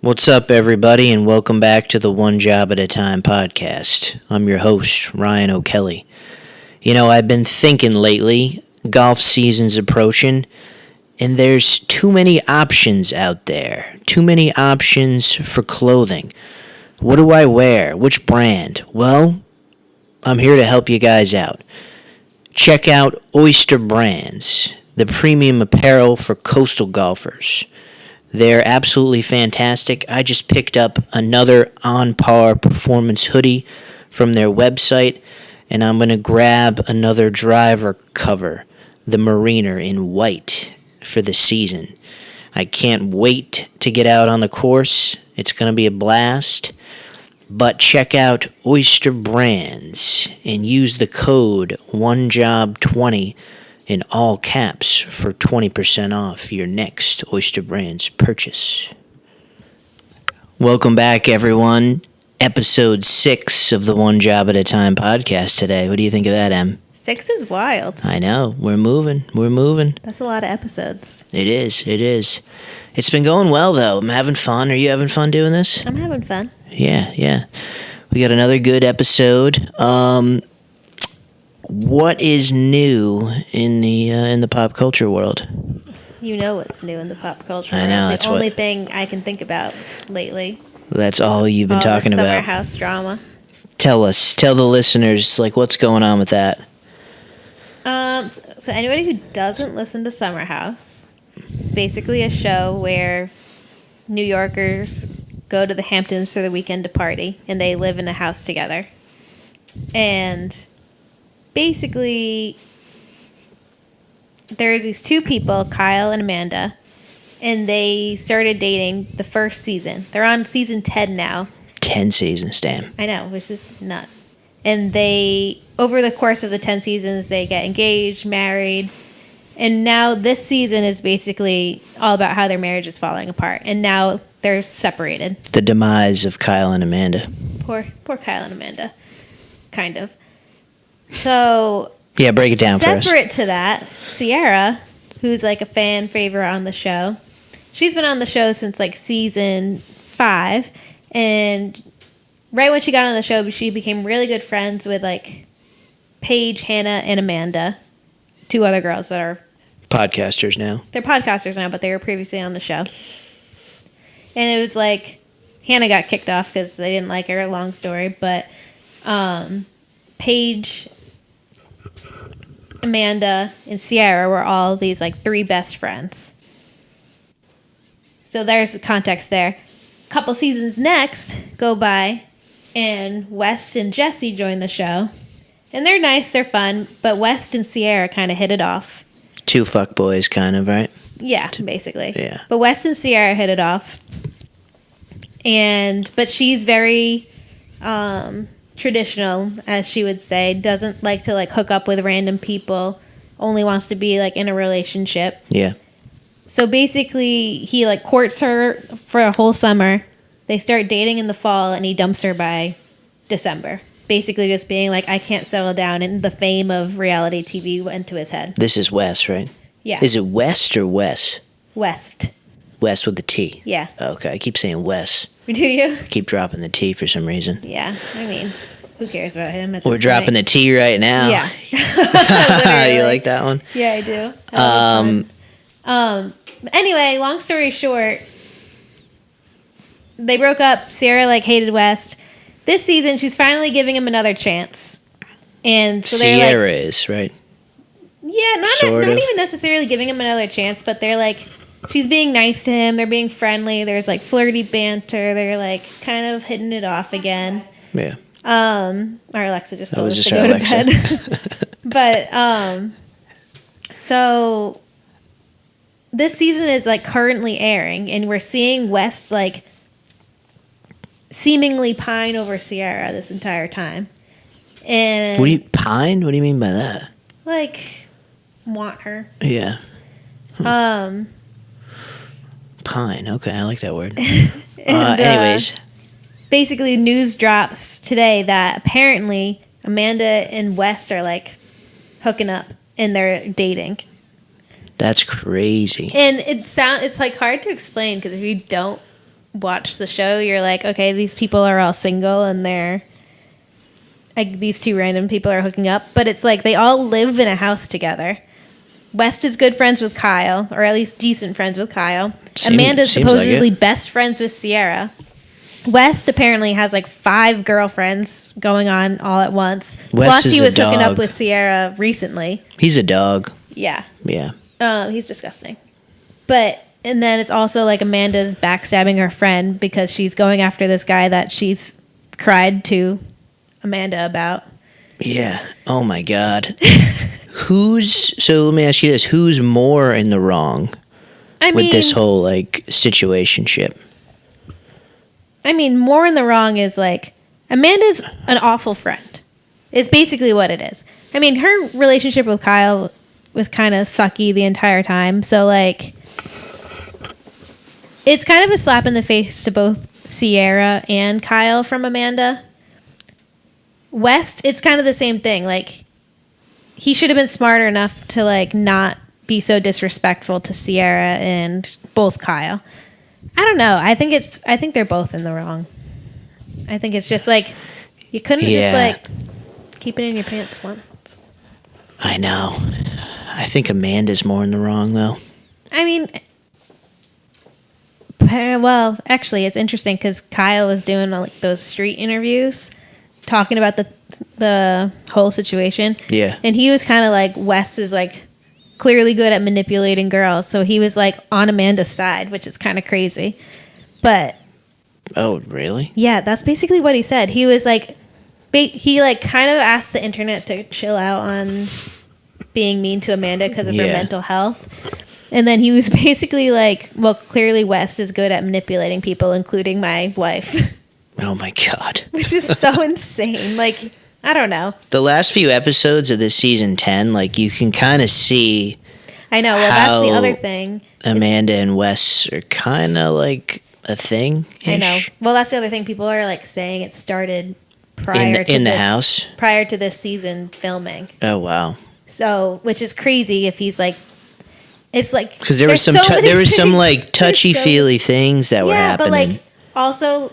What's up, everybody, and welcome back to the One Job at a Time podcast. I'm your host, Ryan O'Kelly. You know, I've been thinking lately, golf season's approaching, and there's too many options out there. Too many options for clothing. What do I wear? Which brand? Well, I'm here to help you guys out. Check out Oyster Brands, the premium apparel for coastal golfers. They're absolutely fantastic. I just picked up another On Par performance hoodie from their website, and I'm going to grab another driver cover, the Mariner in white, for the season. I can't wait to get out on the course. It's going to be a blast. But check out Oyster Brands and use the code ONEJOB20 in all caps for 20% off your next Oyster Brands purchase. Welcome back, everyone. Episode 6 of the One Job at a Time podcast today. What do you think of that, Em? 6 is wild. I know. We're moving. That's a lot of episodes. It is. It's been going well, though. I'm having fun. Are you having fun doing this? I'm having fun. Yeah. We got another good episode. What is new in the pop culture world? You know what's new in the pop culture. I know. The only thing I can think about lately. That's all you've been talking the about. Summer House drama. Tell the listeners, what's going on with that. So anybody who doesn't listen to Summer House, it's basically a show where New Yorkers go to the Hamptons for the weekend to party, and they live in a house together. And basically, there's these two people, Kyle and Amanda, and they started dating the first season. They're on season 10 now. 10 seasons, damn. I know, which is nuts. And they, over the course of the 10 seasons, they get engaged, married, and now this season is basically all about how their marriage is falling apart. And now they're separated. The demise of Kyle and Amanda. Poor Kyle and Amanda. Kind of. So, yeah, break it down for us. Separate to that, Sierra, who's like a fan favorite on the show, she's been on the show since like season 5, and right when she got on the show, she became really good friends with like Paige, Hannah, and Amanda, two other girls that are podcasters now. They're podcasters now, but they were previously on the show. And it was like Hannah got kicked off because they didn't like her. Long story, but Paige, Amanda, and Sierra were all these like 3 best friends. So there's the context there. A couple seasons next go by, and West and Jesse join the show. And they're nice, they're fun, but West and Sierra kind of hit it off. 2 fuckboys, kind of, right? Yeah, basically. Yeah. But West and Sierra hit it off. But she's very traditional, as she would say, doesn't like to like hook up with random people, only wants to be like in a relationship. Yeah. So basically he like courts her for a whole summer. They start dating in the fall, and he dumps her by December. Basically just being like, I can't settle down, and the fame of reality TV went to his head. This is Wes, right? Yeah. Is it West or Wes? West. West with the T. Yeah. Okay, I keep saying Wes. Do you? Keep dropping the T for some reason. Yeah, I mean, who cares about him? We're dropping the T right now. Yeah. You like that one? Yeah, I do. Anyway, long story short, they broke up. Sierra hated West. This season, she's finally giving him another chance. And so Sierra is, right? Yeah, not even necessarily giving him another chance, but they're she's being nice to him. They're being friendly. There's flirty banter. They're kind of hitting it off again. Yeah. Our Alexa just told us to go to bed. But so this season is currently airing, and we're seeing West seemingly pine over Sierra this entire time. And what do you pine? What do you mean by that? Want her. Yeah. Pine. Okay, I like that word. Anyways. Basically, news drops today that apparently Amanda and West are hooking up and they're dating. That's crazy. And it's hard to explain because if you don't watch the show, you're like, okay, these people are all single and they're like these two random people are hooking up, but it's like they all live in a house together. West is good friends with Kyle, or at least decent friends with Kyle. Amanda's supposedly best friends with Sierra. West apparently has like 5 girlfriends going on all at once. Plus, he was hooking up with Sierra recently. He's a dog. Yeah. Yeah. He's disgusting. And then it's also like Amanda's backstabbing her friend because she's going after this guy that she's cried to Amanda about. Yeah. Oh my God. So let me ask you this. Who's more in the wrong with this whole like situationship? I mean, more in the wrong is like Amanda's an awful friend. It's basically what it is. I mean, her relationship with Kyle was kind of sucky the entire time. So like, it's kind of a slap in the face to both Sierra and Kyle from Amanda. West, it's kind of the same thing. Like, he should have been smarter enough to like not be so disrespectful to Sierra and both Kyle. I don't know. I think they're both in the wrong. I think it's just like you couldn't just like keep it in your pants once. I know. I think Amanda's more in the wrong though. I mean, well, actually, it's interesting because Kyle was doing like those street interviews, talking about the whole situation. Yeah, and he was kind of like Wes is like clearly good at manipulating girls, so he was like on Amanda's side, which is kind of crazy. But oh, really? Yeah, that's basically what he said. He was like, he like kind of asked the internet to chill out on being mean to Amanda because of her mental health. And then he was basically like, well, clearly West is good at manipulating people, including my wife. Oh my God. Which is so insane. Like, I don't know. The last few episodes of this season 10, like you can kind of see. I know. Well, that's the other thing. Amanda and Wes are kind of like a thing. I know. Well, that's the other thing. People are like saying it started prior to the house, prior to this season filming. Oh wow. So, which is crazy if he's like, it's like because there was some like touchy feely things that were happening. But like also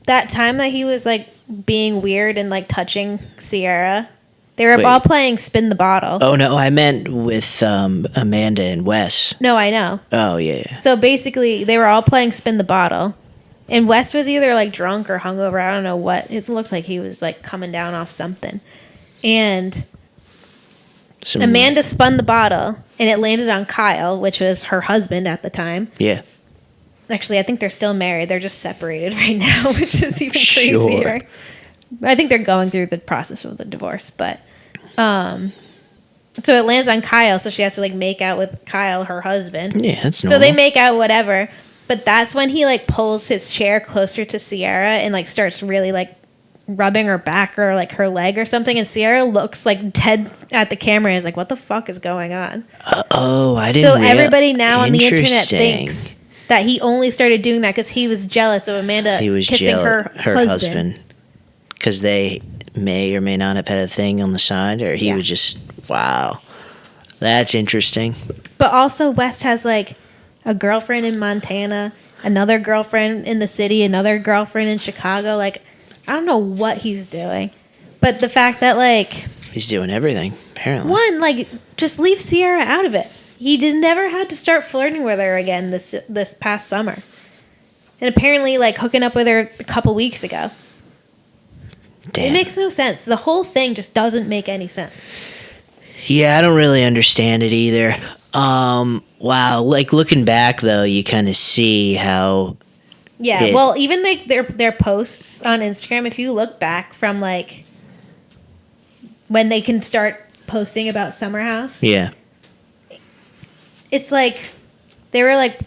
that time that he was like being weird and like touching Sierra, they were all playing Spin the Bottle. Oh no, I meant with Amanda and Wes. No, I know. Oh yeah. So basically, they were all playing Spin the Bottle, and Wes was either like drunk or hungover. I don't know what. It looked like he was like coming down off something, and Amanda spun the bottle, and it landed on Kyle, which was her husband at the time. Yeah. Actually, I think they're still married. They're just separated right now, which is even crazier. Sure. I think they're going through the process of the divorce, but so it lands on Kyle, so she has to like make out with Kyle, her husband. Yeah, that's normal. So they make out, whatever, but that's when he like pulls his chair closer to Sierra and like starts really like rubbing her back or like her leg or something, and Sierra looks like dead at the camera and is like, what the fuck is going on? Oh, I didn't. So everybody now on the internet thinks that he only started doing that because he was jealous of Amanda kissing her husband. Because they may or may not have had a thing on the side, or he would just, wow. That's interesting. But also West has like a girlfriend in Montana, another girlfriend in the city, another girlfriend in Chicago. Like, I don't know what he's doing. But the fact that like... he's doing everything, apparently. One, like, just leave Sierra out of it. He never had to start flirting with her again this past summer. And apparently, like, hooking up with her a couple weeks ago. Damn. It makes no sense. The whole thing just doesn't make any sense. Yeah, I don't really understand it either. Wow. Like, looking back, though, you kind of see how... Yeah, well, even like their posts on Instagram, if you look back from, like, when they can start posting about Summer House... Yeah. It's like they were like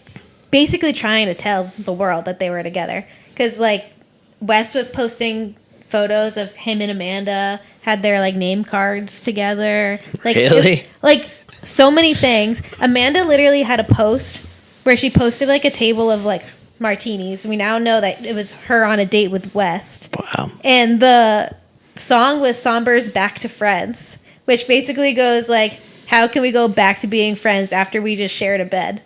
basically trying to tell the world that they were together. Because like Wes was posting photos of him and Amanda, had their like name cards together. Like, really? Like so many things. Amanda literally had a post where she posted like a table of like martinis. We now know that it was her on a date with Wes. Wow. And the song was Somber's Back to Friends, which basically goes like, how can we go back to being friends after we just shared a bed?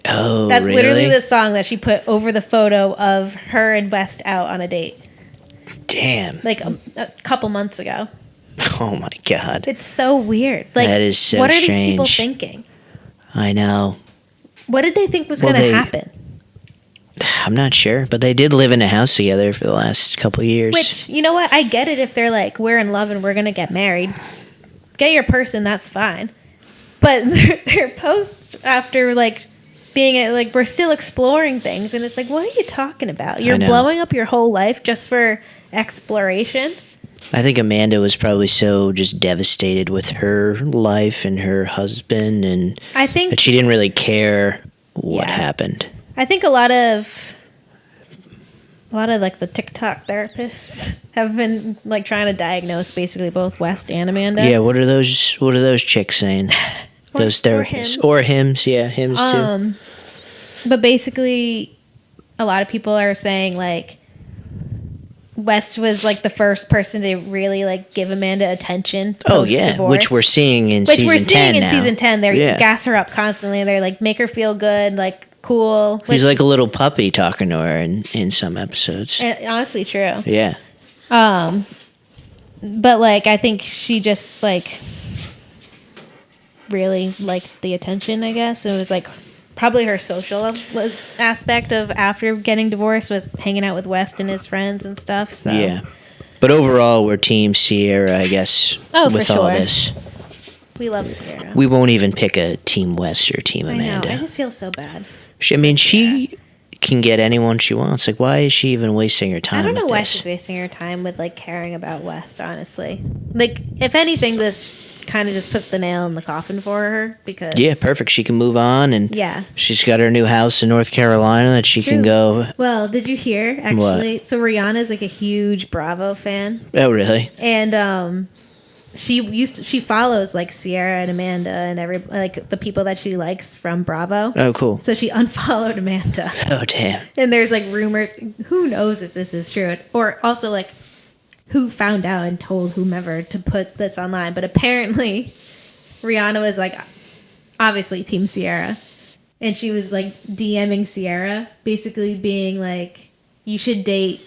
Oh, That's really? literally the song that she put over the photo of her and West out on a date. Damn. Like a couple months ago. Oh my God. It's so weird. Like, That is so what are strange. these people thinking? I know. What did they think was going to happen? I'm not sure, but they did live in a house together for the last couple of years. Which, you know what? I get it if they're like, we're in love and we're going to get married. Get your person, that's fine. But their posts after, like, being at, like, we're still exploring things. And it's like, what are you talking about? You're blowing up your whole life just for exploration? I think Amanda was probably so just devastated with her life and her husband, and that she didn't really care what happened. I think a lot of like the TikTok therapists have been like trying to diagnose basically both West and Amanda. Yeah, what are those chicks saying? Those therapists or hymns, hymns too. But basically, a lot of people are saying like West was like the first person to really like give Amanda attention. Oh yeah, which we're seeing in season 10 They gas her up constantly. They're like make her feel good, like cool. He's like a little puppy talking to her in some episodes. And honestly, true. Yeah. But like I think she just like really liked the attention. I guess it was like probably her social aspect of after getting divorced was hanging out with West and his friends and stuff. So yeah, but overall we're Team Sierra, I guess. Oh, with for sure. all this, we love Sierra. We won't even pick a Team West or Team Amanda. I just feel so bad. She can get anyone she wants. Like, why is she even wasting her time? I don't know why this? she's wasting her time with like caring about West. Honestly, like if anything, this kind of just puts the nail in the coffin for her because perfect. She can move on, and she's got her new house in North Carolina that she can go. Well, did you hear actually? What? So Rihanna's like a huge Bravo fan. Oh, really? And she follows like Sierra and Amanda and like the people that she likes from Bravo. Oh, cool. So she unfollowed Amanda. Oh, damn. And there's like rumors. Who knows if this is true? Or also like who found out and told whomever to put this online. But apparently Rihanna was like obviously Team Sierra. And she was like DMing Sierra, basically being like, you should date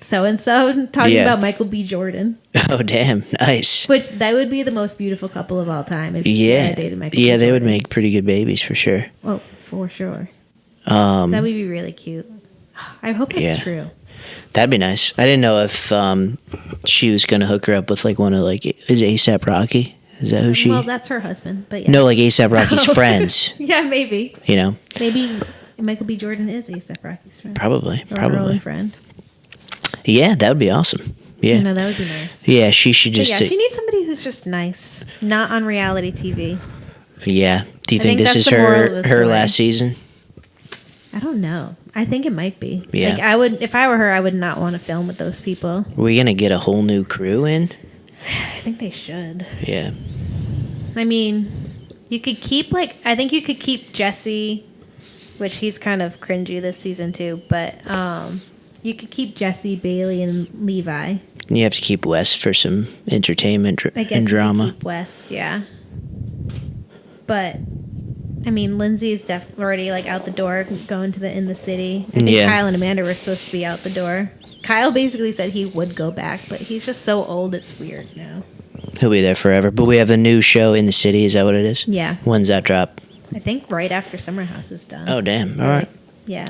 so-and-so, talking about Michael B. Jordan. Oh, damn. Nice. Which, that would be the most beautiful couple of all time if Sierra dated Michael B. Jordan. Yeah, they would make pretty good babies for sure. Oh, for sure. That would be really cute. I hope that's true. That'd be nice. I didn't know if she was going to hook her up with like one of like, is A$AP Rocky? Is that who she... Well, that's her husband, but yeah. No, like A$AP Rocky's friends. Yeah, maybe. You know? Maybe Michael B. Jordan is A$AP Rocky's friend. Probably. Or her only friend. Yeah, that would be awesome. Yeah. No, that would be nice. Yeah, she should just... But yeah, she needs somebody who's just nice. Not on reality TV. Yeah. Do you think this is her last season? I don't know. I think it might be. Yeah. Like, I would, if I were her, I would not want to film with those people. Are we going to get a whole new crew in? I think they should. Yeah. I mean, you could keep, like, I think you could keep Jesse, which he's kind of cringy this season too, but you could keep Jesse, Bailey, and Levi. You have to keep West for some entertainment and drama. You could keep West, yeah. But, I mean, Lindsay is already, like, out the door, going to in the city. I think Kyle and Amanda were supposed to be out the door. Kyle basically said he would go back, but he's just so old, it's weird now. He'll be there forever. But we have a new show in the city. Is that what it is? Yeah. When's that drop? I think right after Summer House is done. Oh, damn. All right. Yeah.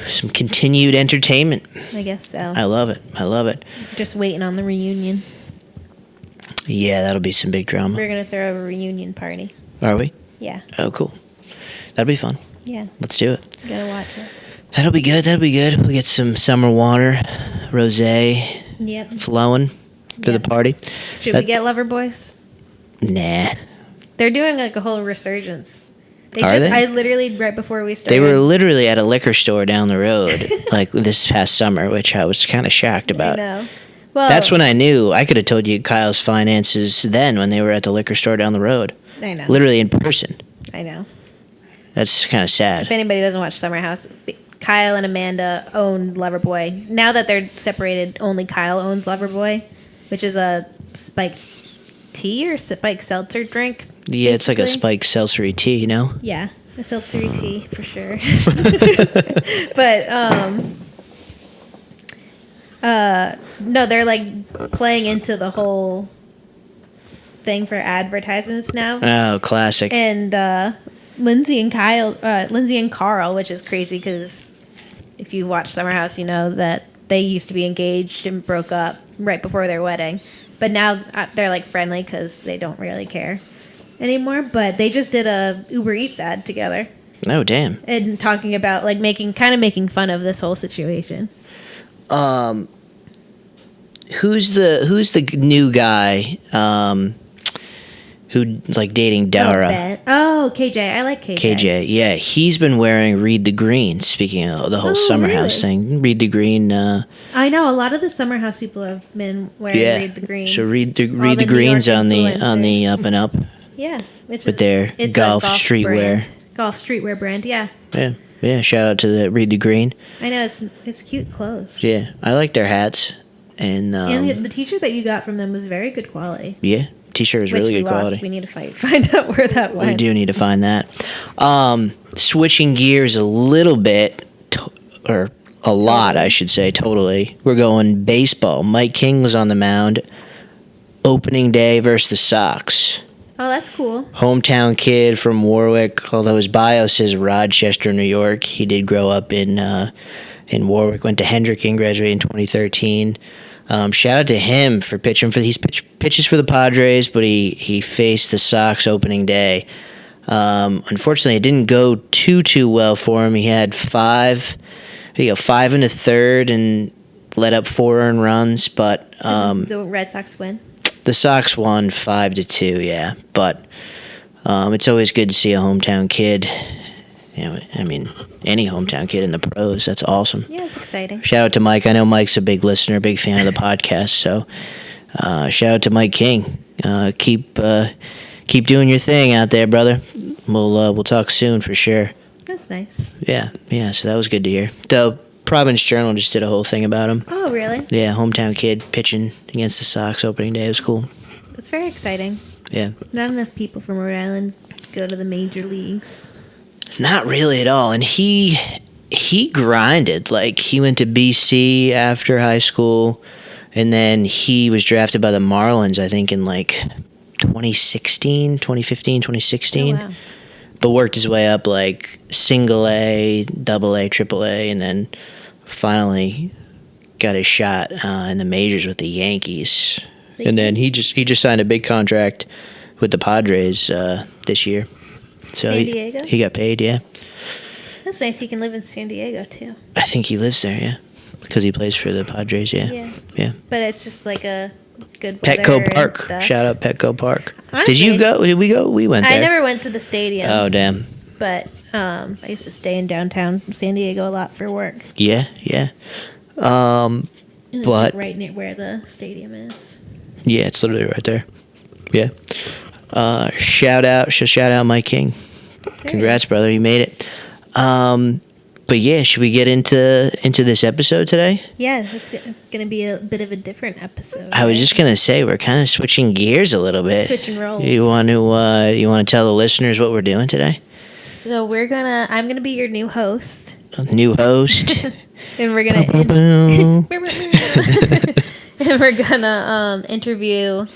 Some continued entertainment. I guess so. I love it. I love it. Just waiting on the reunion. Yeah, that'll be some big drama. We're going to throw a reunion party. Are we? Yeah. Oh, cool. That'll be fun. Yeah. Let's do it. You gotta watch it. That'll be good. That'll be good. We'll get some summer water, rosé, flowing for the party. Should we get Lover Boys? Nah. They're doing like a whole resurgence. Are they? I literally, right before we started. They were literally at a liquor store down the road, like this past summer, which I was kind of shocked about. I know. Well, that's when I knew. I could have told you Kyle's finances then when they were at the liquor store down the road. I know. Literally in person. I know. That's kind of sad. If anybody doesn't watch Summer House, Kyle and Amanda own Loverboy. Now that they're separated, only Kyle owns Loverboy, which is a spiked tea or spiked seltzer drink. Yeah, basically. It's like a spiked seltzery tea, you know? Yeah. A seltzery tea for sure. But no, they're like playing into the whole thing for advertisements now. Oh, classic. And Lindsay and Carl, which is crazy because if you watch Summer House, you know that they used to be engaged and broke up right before their wedding. But now they're like friendly because they don't really care anymore. But they just did a Uber Eats ad together. Oh, damn. And talking about like making fun of this whole situation. Who's the new guy who's like dating Dara? Oh, KJ. I like KJ. KJ, yeah, he's been wearing Read the Green. Speaking of the whole Summer House thing, Read the Green. I know a lot of the Summer House people have been wearing Read the Green. So Read the Green's on the up and up. Yeah, with their golf streetwear. Golf streetwear brand, yeah. Yeah. Shout out to the Read the Green. I know it's cute clothes. Yeah, I like their hats and the T-shirt that you got from them was very good quality. Yeah, T-shirt is really good quality. We need to find out where that went. We do need to find that. Switching gears a little bit, or a lot, I should say. Totally, we're going baseball. Mike King was on the mound. Opening day versus the Sox. Oh, that's cool. Hometown kid from Warwick, although his bio says Rochester, New York. He did grow up in Warwick, went to Hendricken, graduated in 2013. Shout out to him for pitching for pitches for the Padres, but he faced the Sox opening day. Unfortunately, it didn't go too well for him. He had 5 in the third and let up 4 earned runs, but the Red Sox win. The Sox won 5-2, yeah. But it's always good to see a hometown kid. You know, I mean, any hometown kid in the pros. That's awesome. Yeah, it's exciting. Shout out to Mike. I know Mike's a big listener, big fan of the podcast. So, shout out to Mike King. Keep doing your thing out there, brother. We'll talk soon for sure. That's nice. Yeah. So that was good to hear. The Providence Journal just did a whole thing about him. Oh, really? Yeah, hometown kid pitching against the Sox opening day. It was cool. That's very exciting. Yeah. Not enough people from Rhode Island go to the major leagues. Not really at all. And he grinded. Like, he went to BC after high school, and then he was drafted by the Marlins, I think, in like 2015, 2016. Oh, wow. But worked his way up like single A, double A, triple A, and then finally got his shot in the majors with the Yankees. And then he just signed a big contract with the Padres this year. So San Diego? He got paid, yeah. That's nice. He can live in San Diego too. I think he lives there, yeah, because he plays for the Padres, yeah. But it's just like a good Petco Park. Shout out Petco Park. Honestly, did you go? Did we go? We went there. I never went to the stadium. Oh, damn. But I used to stay in downtown San Diego a lot for work. Yeah. And it's like right near where the stadium is. Yeah, it's literally right there. Yeah. Shout out Mike King. Congrats, brother. You made it. But yeah, should we get into this episode today? Yeah, it's going to be a bit of a different episode. I was just going to say, we're kind of switching gears a little bit. Switching roles. You want to tell the listeners what we're doing today? So I'm going to be your new host. New host. And we're going to interview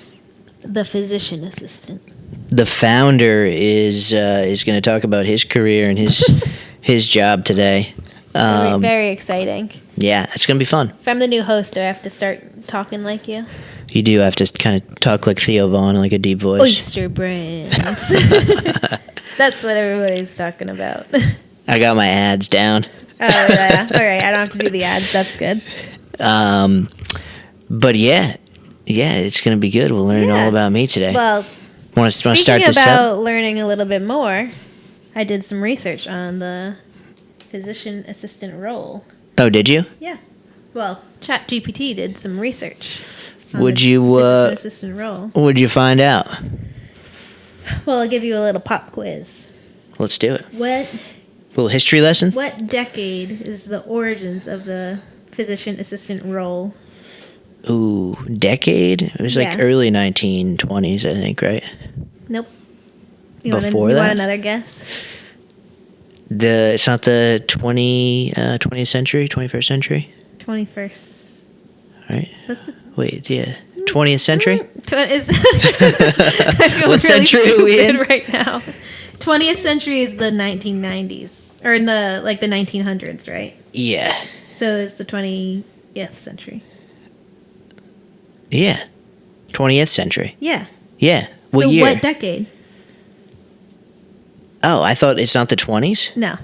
the physician assistant. The founder is going to talk about his career and his job today. Very exciting. Yeah, it's going to be fun. If I'm the new host, do I have to start talking like you? You do have to kind of talk like Theo Vaughn, like a deep voice. Oyster brands. That's what everybody's talking about. I got my ads down. Oh, yeah. All right, I don't have to do the ads. That's good. But yeah, it's going to be good. We'll learn all about me today. Well, want to start this about learning a little bit more, I did some research on the physician assistant role. Oh, did you? Yeah. Well, ChatGPT did some research. Would you physician assistant role? What'd you find out? Well, I'll give you a little pop quiz. Let's do it. What? Little history lesson? What decade is the origins of the physician assistant role? Ooh, decade? It was like early 1920s, I think, right? Nope. Before you that? want another guess? It's not the 20th century, 21st century, 21st. right? What's the Wait, yeah, 20th century. I feel What century are we in right now? 20th century is the 1990s, or in the 1900s, right? Yeah, So it's the 20th century. yeah, 20th century. Yeah. Yeah, what So year? what decade? Oh, I thought it's not the 20s. No.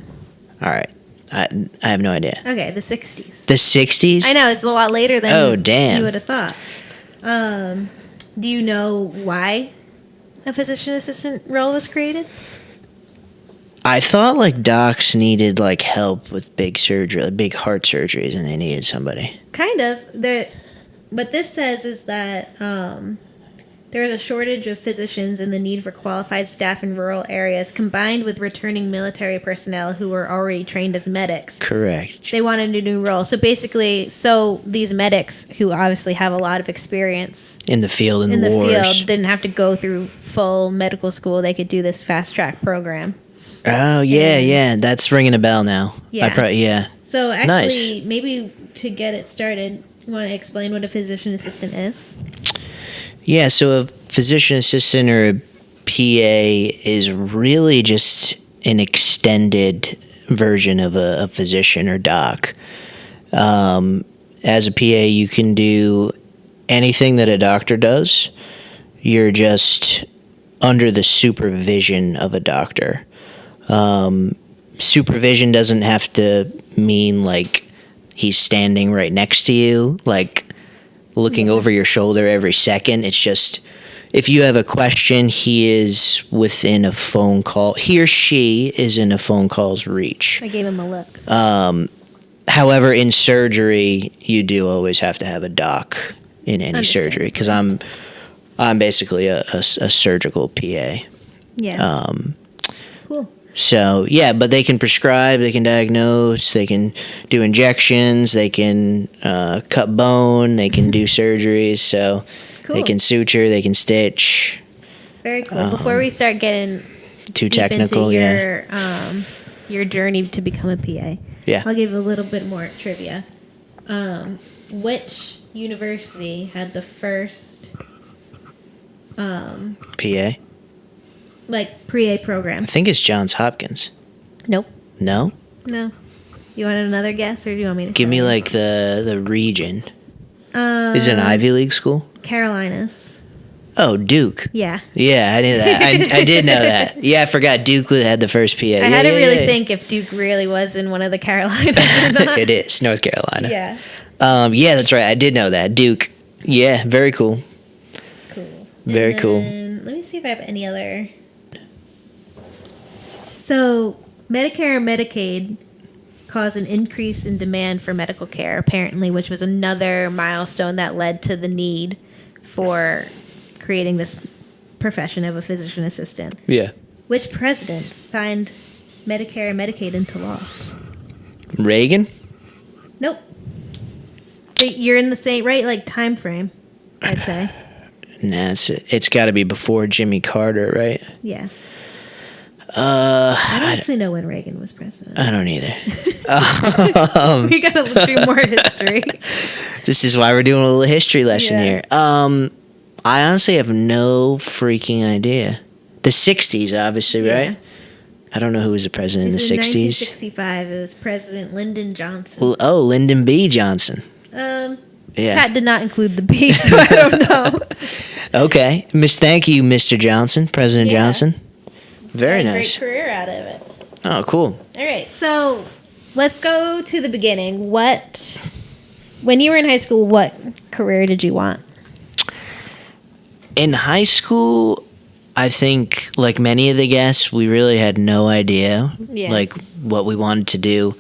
All right, I have no idea. Okay, the 60s. The 60s. I know, it's a lot later than Oh, damn. you would have thought. Do you know why a physician assistant role was created? I thought like docs needed like help with big surgery, big heart surgeries, and they needed somebody. Kind of. What this says is that there is a shortage of physicians and the need for qualified staff in rural areas, combined with returning military personnel who were already trained as medics. Correct. They wanted a new role. So basically, these medics, who obviously have a lot of experience In the field, in the wars. field, didn't have to go through full medical school. They could do this fast track program. Oh yeah, And- yeah, that's ringing a bell now. Yeah. Yeah. So actually, Nice. maybe to get it started, you want to explain what a physician assistant is? Yeah, so a physician assistant or a PA is really just an extended version of a physician or doc. As a PA, you can do anything that a doctor does. You're just under the supervision of a doctor. Supervision doesn't have to mean like he's standing right next to you, like looking over your shoulder every second. It's just if you have a question, he is within a phone call. He or she is in a phone call's reach. I gave him a look. However, in surgery, you do always have to have a doc in any Understand. surgery because I'm basically a surgical PA. Yeah. Cool. So yeah, but they can prescribe, they can diagnose, they can do injections, they can cut bone, they can do surgeries. So Cool. they can suture, they can stitch. Very cool. Before we start getting Too deep technical, into yeah. your journey to become a PA, Yeah. I'll give you a little bit more trivia. Which university had the first PA. pre-A program? I think it's Johns Hopkins. Nope. No, No. You want another guess, or do you want me to give tell me you? like the region. Is it an Ivy League school? Carolinas. Oh, Duke. Yeah. Yeah, I knew that. I did know that. Yeah, I forgot Duke had the first PA. I had to really think if Duke really was in one of the Carolinas or not. It is North Carolina. Yeah. Yeah, that's right. I did know that. Duke. Yeah, very cool. Cool. Very cool. Let me see if I have any other. So, Medicare and Medicaid caused an increase in demand for medical care, apparently, which was another milestone that led to the need for creating this profession of a physician assistant. Yeah. Which president signed Medicare and Medicaid into law? Reagan? Nope. You're in the same time frame, I'd say. Nah, it's got to be before Jimmy Carter, right? Yeah. I don't actually know when Reagan was president. I don't either. We gotta do more history. This is why we're doing a little history lesson Yeah. here. I honestly have no freaking idea. The 60s, obviously, Yeah. right? I don't know who was the president in the This is 60s. 1965. It was President Lyndon Johnson. Oh, Lyndon B. Johnson. Yeah. Yeah. That did not include the B, so I don't know. Okay. Thank you, Mr. Johnson, President Yeah. Johnson. Very Had a nice. Great career out of it. Oh, cool. All right, so let's go to the beginning. When you were in high school, what career did you want? In high school, I think, like many of the guests, we really had no idea, Yeah. what we wanted to do.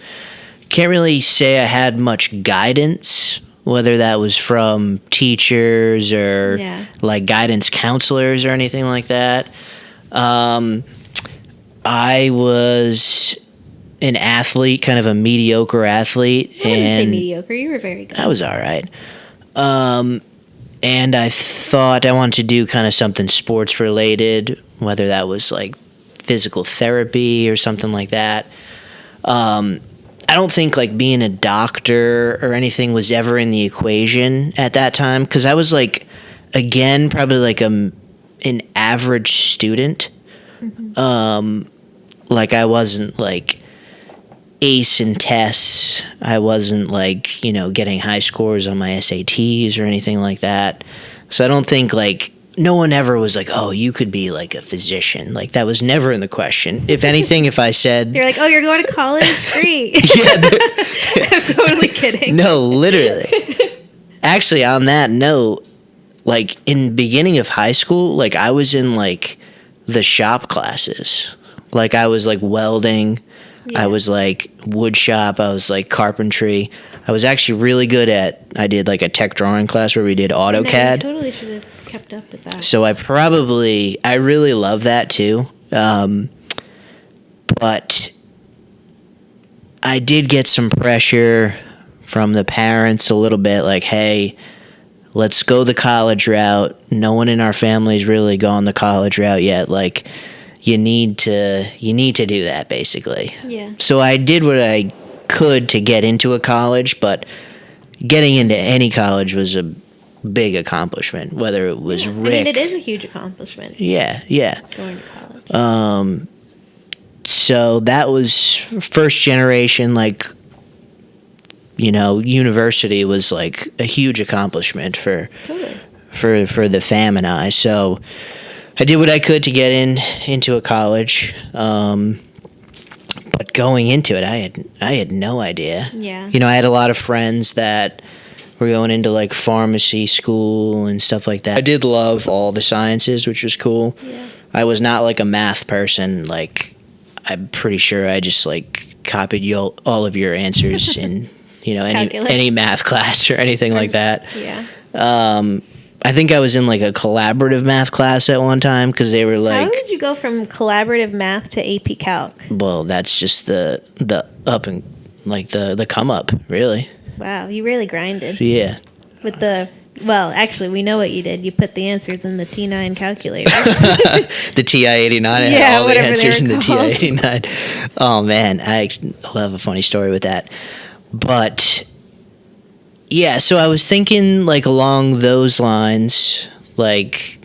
Can't really say I had much guidance, whether that was from teachers or, Yeah. guidance counselors or anything like that. I was an athlete, kind of a mediocre athlete. I wouldn't say and mediocre. You were very good. I was all right. And I thought I wanted to do kind of something sports related, whether that was like physical therapy or something like that. I don't think like being a doctor or anything was ever in the equation at that time because I was like, again, probably like an average student. Like I wasn't like ace in tests. I wasn't like, getting high scores on my SATs or anything like that. So I don't think like no one ever was like, oh, you could be like a physician. Like that was never in the question. If anything, if I said They're like, oh, you're going to college? Great. I'm totally kidding. No, literally. Actually, on that note, like in the beginning of high school, like I was in like the shop classes. Like I was like welding. Yeah. I was like wood shop. I was like carpentry. I was actually really good I did like a tech drawing class where we did AutoCAD. You totally should have kept up with that. So I really love that too. But I did get some pressure from the parents a little bit like, hey, let's go the college route. No one in our family's really gone the college route yet. Like, you need to do that, basically. Yeah. So I did what I could to get into a college, but getting into any college was a big accomplishment, whether it was Rick. I mean, it is a huge accomplishment. Yeah. Going to college. So that was first generation, like, university was like a huge accomplishment for the fam and I. So I did what I could to get into a college. But going into it, I had no idea. Yeah. I had a lot of friends that were going into like pharmacy school and stuff like that. I did love all the sciences, which was cool. Yeah. I was not like a math person. Like, I'm pretty sure I just like copied all of your answers in any math class or anything like that. Yeah. I think I was in like a collaborative math class at one time because they were like, how did you go from collaborative math to AP Calc? Well, that's just the up and like the come up, really. Wow, you really grinded. Yeah. With actually, we know what you did. You put the answers in the T9 calculators. The TI-89. I had all the answers in the TI-89. Oh, man. I'll have a funny story with that. But, yeah, so I was thinking, like, along those lines, like,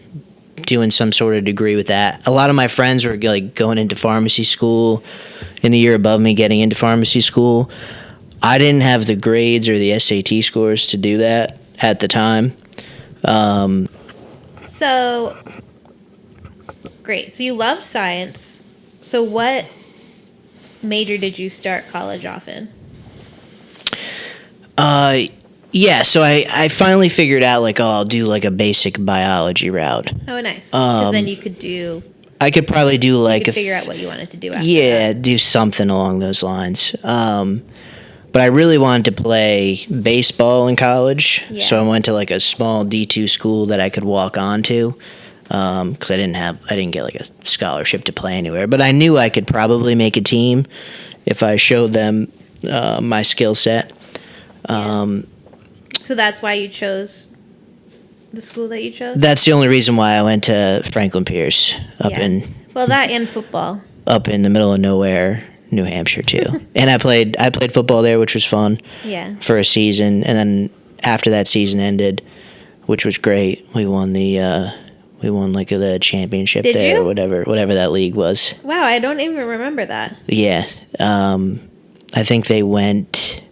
doing some sort of degree with that. A lot of my friends were, like, going into pharmacy school in the year above me, getting into pharmacy school. I didn't have the grades or the SAT scores to do that at the time. So, great. So you love science. So what major did you start college off in? Yeah, so I finally figured out, like, I'll do, like, a basic biology route. Oh, nice. Because then you could do... I could probably do, like... You could figure out what you wanted to do after that. Do something along those lines. But I really wanted to play baseball in college, so I went to like a small D2 school that I could walk on to, because I didn't get like a scholarship to play anywhere. But I knew I could probably make a team if I showed them my skill set. So that's why you chose the school that you chose? That's the only reason why I went to Franklin Pierce that and football. Up in the middle of nowhere. New Hampshire too, and I played football there, which was fun. Yeah. For a season, and then after that season ended, which was great, we won like the championship or whatever that league was. Wow, I don't even remember that. Yeah, I think they went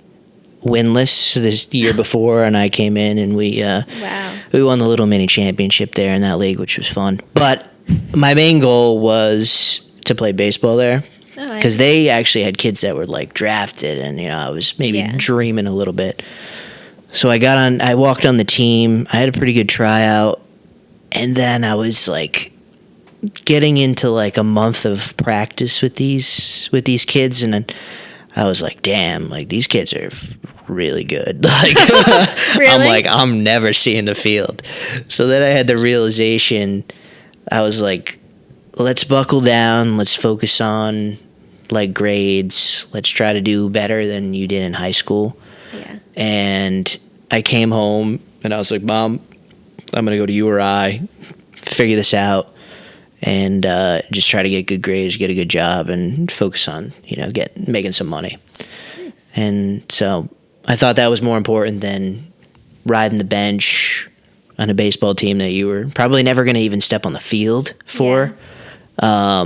winless this year before, and I came in and we won the little mini championship there in that league, which was fun. But my main goal was to play baseball there. Because they actually had kids that were like drafted, and I was maybe dreaming a little bit. So I walked on the team. I had a pretty good tryout, and then I was like getting into like a month of practice with these kids, and then I was like, damn, like these kids are really good. Like, really? I'm like, I'm never seeing the field. So then I had the realization. I was like, let's buckle down. Let's focus on like grades. Let's try to do better than you did in high school. Yeah. And I came home and I was like, Mom, I'm going to go to URI, figure this out. and just try to get good grades, get a good job, and focus on making some money. Nice. And so I thought that was more important than riding the bench on a baseball team that you were probably never going to even step on the field for. Yeah.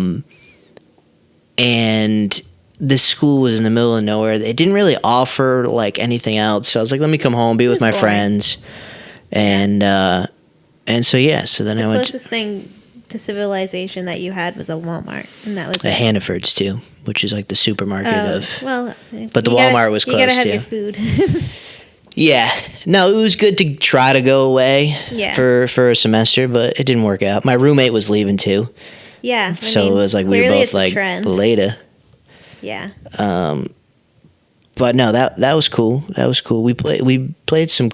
And this school was in the middle of nowhere. It didn't really offer like anything else. So I was like, let me come home, be with my friends. And so then I went to closest thing to civilization that you had was a Walmart, and that was a Hannaford's too, which is like the supermarket but the Walmart was close too. You gotta have your food. Yeah. No, it was good to try to go away for a semester, but it didn't work out. My roommate was leaving too. Yeah. So it was like we were both like later. Yeah. But no, that was cool. That was cool. We played some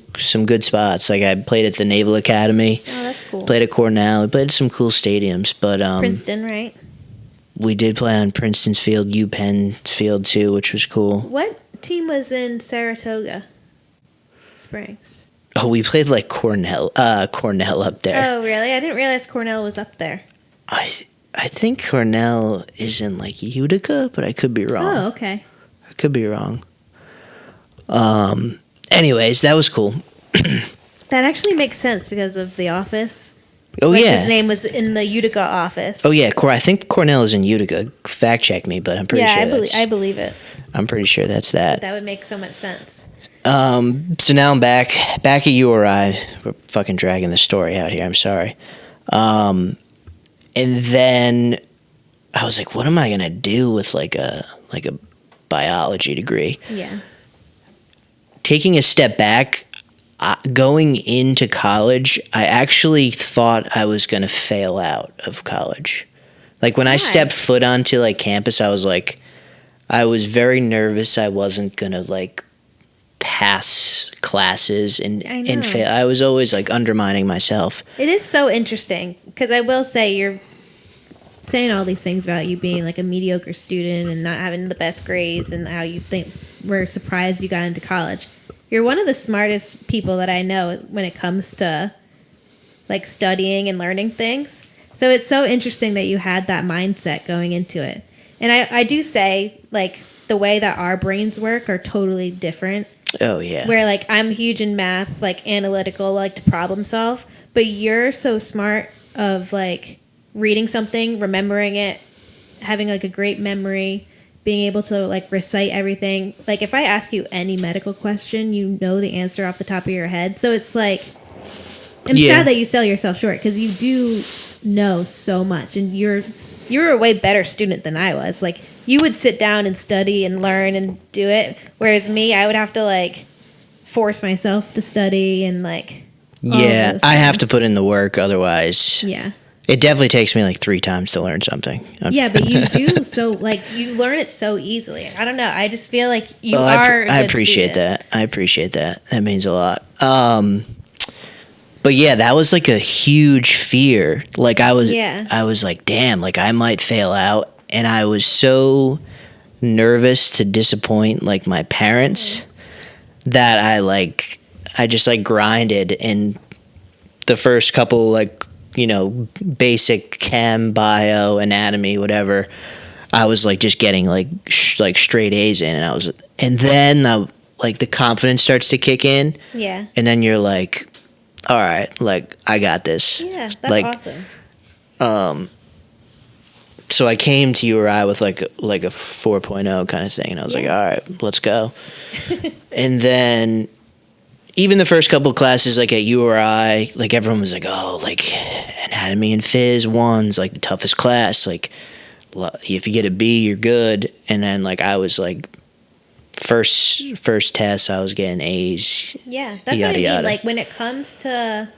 good spots. Like I played at the Naval Academy. Oh, that's cool. Played at Cornell. We played at some cool stadiums, but Princeton, right? We did play on Princeton's field, UPenn's field too, which was cool. What team was in Saratoga Springs? Oh, we played like Cornell up there. Oh, really? I didn't realize Cornell was up there. I think Cornell is in like Utica, but I could be wrong. Oh, okay. I could be wrong. Anyways, that was cool. That actually makes sense because of The Office. Oh, yeah. His name was in the Utica office. Oh, yeah. I think Cornell is in Utica. Fact check me, but I'm pretty sure I believe it. I'm pretty sure that's that. That would make so much sense. So now I'm back at URI. We're fucking dragging the story out here. I'm sorry. And then I was like, what am I going to do with like a biology degree? Yeah. Taking a step back, going into college, I actually thought I was going to fail out of college. Like when I stepped foot onto like campus, I was very nervous I wasn't going to like pass classes and fail. I was always like undermining myself. It is so interesting because I will say you're saying all these things about you being like a mediocre student and not having the best grades and how you think we're surprised you got into college. You're one of the smartest people that I know when it comes to like studying and learning things. So it's so interesting that you had that mindset going into it. And I do say like the way that our brains work are totally different. Oh, yeah. Where like I'm huge in math, like analytical, like to problem solve, but you're so smart of like reading something, remembering it, having like a great memory, being able to like recite everything. Like if I ask you any medical question, you know the answer off the top of your head. So it's like, I'm sad that you sell yourself short because you do know so much and you're a way better student than I was. Like you would sit down and study and learn and do it. Whereas me, I would have to like force myself to study and like, yeah, I have to put in the work. Otherwise, yeah. It definitely takes me like 3 times to learn something. Yeah, but you do so like you learn it so easily. I don't know. I just feel like you are. I appreciate that. I appreciate that. That means a lot. But yeah, that was like a huge fear. Like I was like, damn, like I might fail out, and I was so nervous to disappoint like my parents that I just like grinded in the first couple like. Basic chem, bio, anatomy, whatever. I was like just getting like straight A's in, and then like the confidence starts to kick in. Yeah. And then you're like, all right, like I got this. Yeah, that's awesome. So I came to URI with like a 4.0 kind of thing, and I was like, all right, let's go. And then. Even the first couple of classes, like at URI, like everyone was like, "Oh, like anatomy and phys 1's like the toughest class. Like, if you get a B, you're good." And then like I was like, first test, I was getting A's. Yeah, that's what I mean. Like when it comes to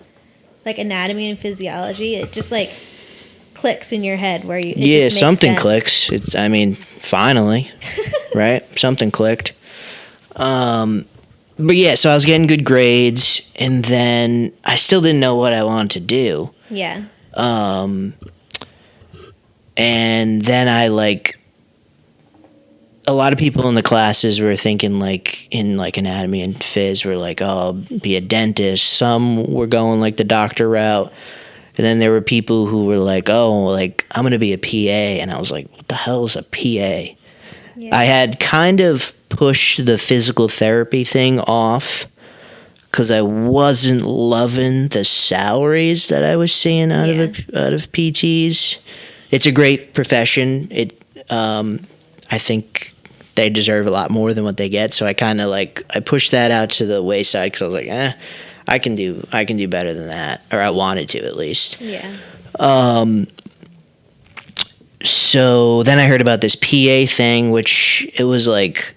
like anatomy and physiology, it just like clicks in your head where you. It just makes something sense. clicks. I mean, finally, right? Something clicked. But yeah, so I was getting good grades, and then I still didn't know what I wanted to do. Yeah. And then I like a lot of people in the classes were thinking like in like anatomy and phys were like, oh, I'll be a dentist. Some were going like the doctor route, And then there were people who were like, oh, like, I'm going to be a PA. And I was like, what the hell is a PA? Yeah. I had kind of pushed the physical therapy thing off because I wasn't loving the salaries that I was seeing out of PTs. It's a great profession. I think they deserve a lot more than what they get. So I kind of I pushed that out to the wayside because I was like, I can do better than that, or I wanted to at least. Yeah. So then I heard about this PA thing, which it was like,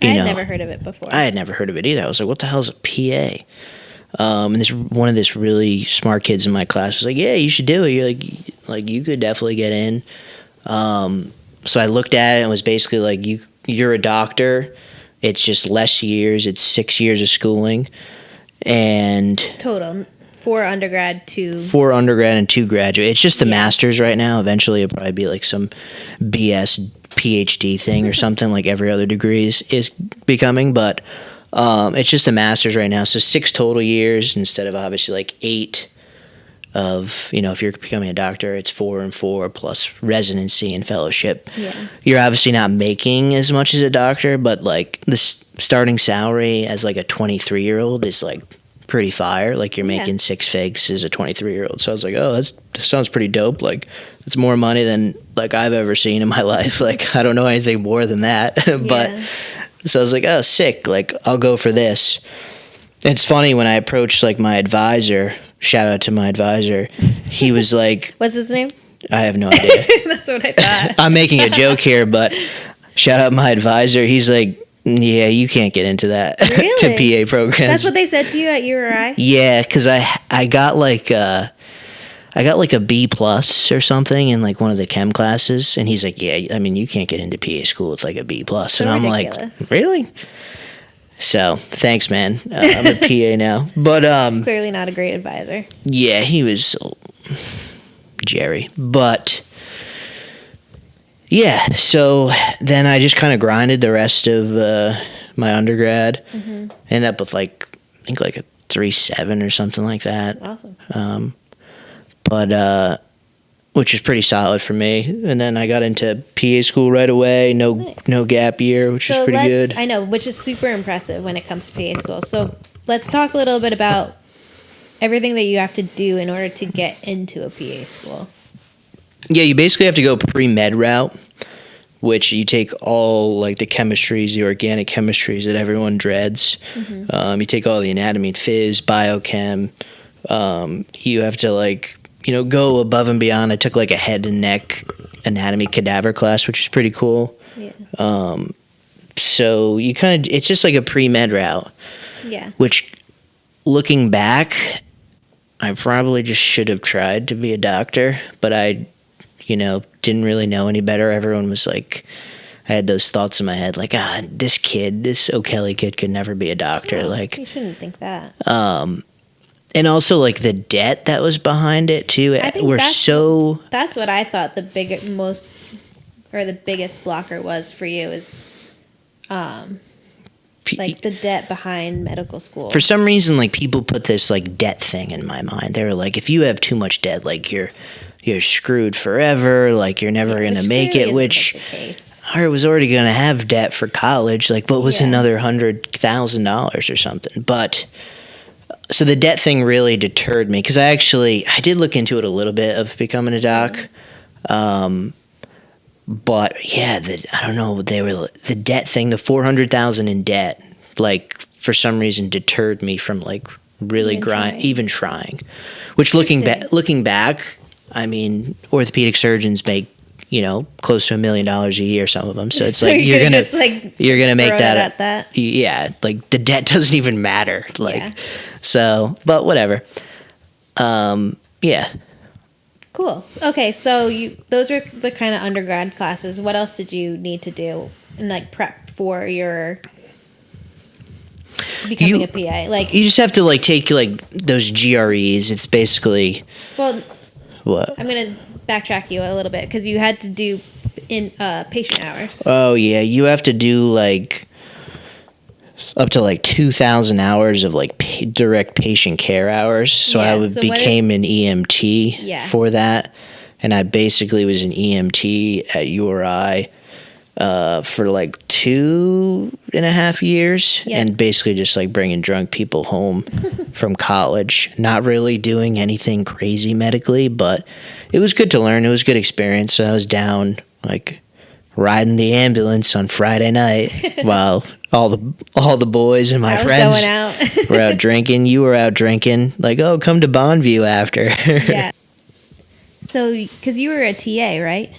I had never heard of it before. I had never heard of it either. I was like, what the hell is a PA? And one of this really smart kids in my class was like, yeah, you should do it. You're like you could definitely get in. So I looked at it and it was basically like you're a doctor. It's just less years. It's 6 years of schooling. And total 4 undergrad, 2 and 2 graduate. It's just the master's right now. Eventually it'll probably be like some BS PhD thing or something like every other degree is becoming, but it's just a master's right now. So 6 total years instead of obviously like 8 of, if you're becoming a doctor, it's 4 and 4 plus residency and fellowship. Yeah. You're obviously not making as much as a doctor, but like the starting salary as like a 23-year-old is like pretty fire. Like you're making 6 figs as a 23-year-old. So I was like, oh, that sounds pretty dope. Like it's more money than like I've ever seen in my life. Like I don't know anything more than that. But so I was like, oh, sick. Like I'll go for this. It's funny when I approached like my advisor, shout out to my advisor, he was like, what's his name? I have no idea. That's what I thought. I'm making a joke here, but shout out my advisor. He's like, yeah, you can't get into that to PA programs. That's what they said to you at URI? Yeah, because I got like a B plus or something in like one of the chem classes, and he's like, yeah, I mean, you can't get into PA school with like a B plus, so and I'm ridiculous. Like, really? So thanks, man. I'm a PA now, but clearly not a great advisor. Yeah, he was Jerry, but. Yeah, so then I just kind of grinded the rest of my undergrad. Mm-hmm. Ended up with I think like a 3.7 or something like that. Awesome. But which is pretty solid for me. And then I got into PA school right away. No gap year, which is pretty good. I know, which is super impressive when it comes to PA school. So let's talk a little bit about everything that you have to do in order to get into a PA school. Yeah, you basically have to go pre-med route, which you take all like the chemistries, the organic chemistries that everyone dreads. Mm-hmm. You take all the anatomy and phys, biochem. You have to go above and beyond. I took like a head and neck anatomy cadaver class, which is pretty cool. Yeah. So you it's just like a pre-med route. Yeah. Which, looking back, I probably just should have tried to be a doctor, but I didn't really know any better. Everyone was like, I had those thoughts in my head, like, this O'Kelly kid could never be a doctor. No, like, you shouldn't think that. And also like the debt that was behind it too. I think that's what I thought the biggest blocker was for you is, like the debt behind medical school. For some reason, like people put this like debt thing in my mind. They were like, if you have too much debt, like you're screwed forever, like you're never going to make it, which I was already going to have debt for college, like what was another $100,000 or something. But so the debt thing really deterred me because I did look into it a little bit of becoming a doc. But yeah, I don't know, the debt thing, the $400,000 in debt, like for some reason deterred me from like really even trying. Which looking back, I mean, orthopedic surgeons make, close to $1 million a year, some of them. So it's like you're gonna make that at that. Yeah, like the debt doesn't even matter. So, but whatever. Yeah. Cool. Okay, so those are the kind of undergrad classes. What else did you need to do in like prep for your becoming a PA? Like you just have to like take like those GREs. It's basically what? I'm gonna backtrack you a little bit because you had to do in patient hours. Oh yeah, you have to do like up to like 2,000 hours of like direct patient care hours. So Yeah, I became an EMT for that. And I basically was an EMT at URI for like 2.5 years, and basically just like bringing drunk people home from college. Not really doing anything crazy medically, but it was good to learn. It was a good experience. So I was down like riding the ambulance on Friday night while all the boys and my friends were out drinking. You were out drinking. Like, oh, come to Bonneview after. Yeah. So, because you were a TA, right?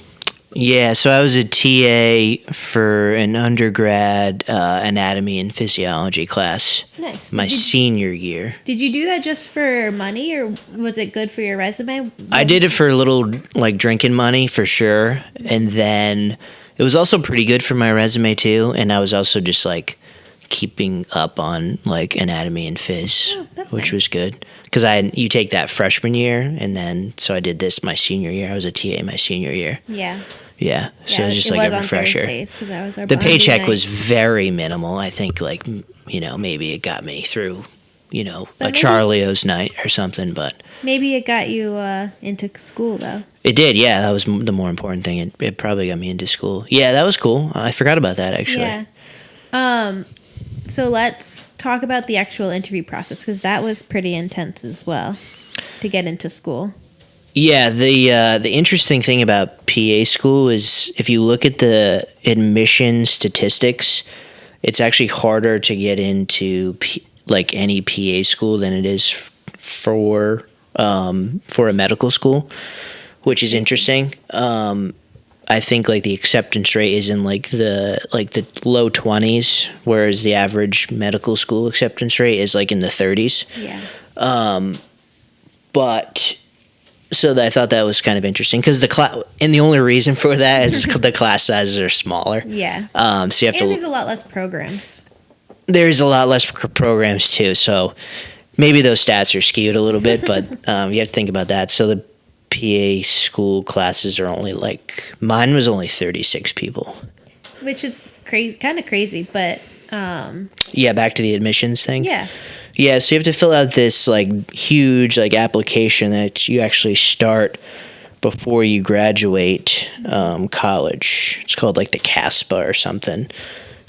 Yeah, so I was a TA for an undergrad anatomy and physiology class. Nice. My senior year. Did you do that just for money, or was it good for your resume? I did it for a little, like, drinking money, for sure. And then it was also pretty good for my resume, too. And I was also just, like, keeping up on, like, anatomy and phys, which was good. Because you take that freshman year, and then, so I did this my senior year. I was a TA my senior year. Yeah. Yeah, so it was just like a refresher. The paycheck was very minimal. I think, like, maybe it got me through, a Charlio's night or something, but... Maybe it got you into school, though. It did, yeah. That was the more important thing. It probably got me into school. Yeah, that was cool. I forgot about that, actually. Yeah. So let's talk about the actual interview process, because that was pretty intense as well to get into school. Yeah, the interesting thing about PA school is if you look at the admission statistics, it's actually harder to get into any PA school than it is for a medical school, which is interesting. I think like the acceptance rate is in like the low 20s, whereas the average medical school acceptance rate is like in the 30s. Yeah. But so I thought that was kind of interesting because and the only reason for that is the class sizes are smaller. Yeah. So you have there's a lot less programs. There's a lot less programs too, so maybe those stats are skewed a little bit, but you have to think about that. So the PA school classes are only mine was only 36 people. Which is crazy, kind of crazy, but... Yeah, back to the admissions thing. Yeah. Yeah, so you have to fill out this huge application that you actually start before you graduate college. It's called the CASPA or something.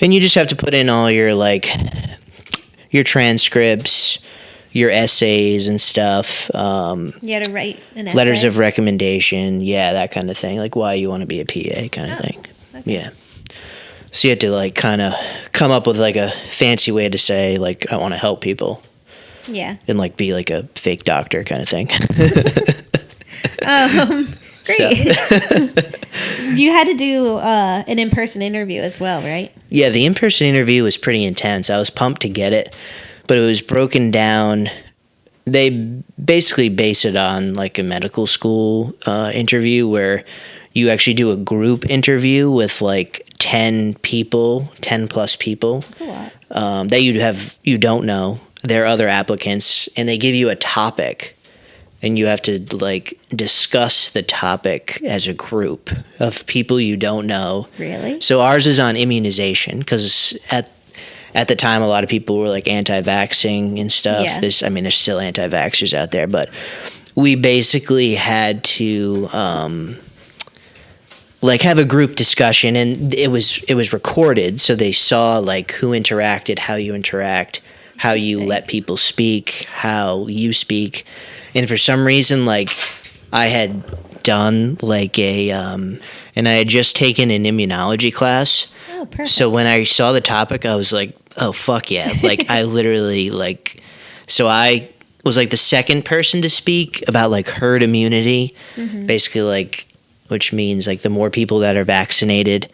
And you just have to put in all your your transcripts, your essays and stuff. You had to write an essay. Letters of recommendation, yeah, that kind of thing. Like why you want to be a PA kind of thing. Okay. Yeah. So you had to kind of come up with a fancy way to say I want to help people. Yeah. And be a fake doctor kind of thing. Great. You had to do an in-person interview as well, right? Yeah, the in-person interview was pretty intense. I was pumped to get it, but it was broken down. They basically base it on a medical school interview where you actually do a group interview with 10 plus people. That's a lot. That you don't know. They're other applicants, and they give you a topic, and you have to discuss the topic as a group of people you don't know. Really? So ours is on immunization because at the time a lot of people were anti-vaxxing and stuff. Yeah. There's still anti-vaxxers out there, but we basically had to have a group discussion, and it was recorded, so they saw who interacted, how you interact, how you let people speak, how you speak. And for some reason I had done and I had just taken an immunology class. Oh, perfect. So when I saw the topic, I was like, oh fuck yeah. I literally so I was the second person to speak about herd immunity. Mm-hmm. Basically which means the more people that are vaccinated,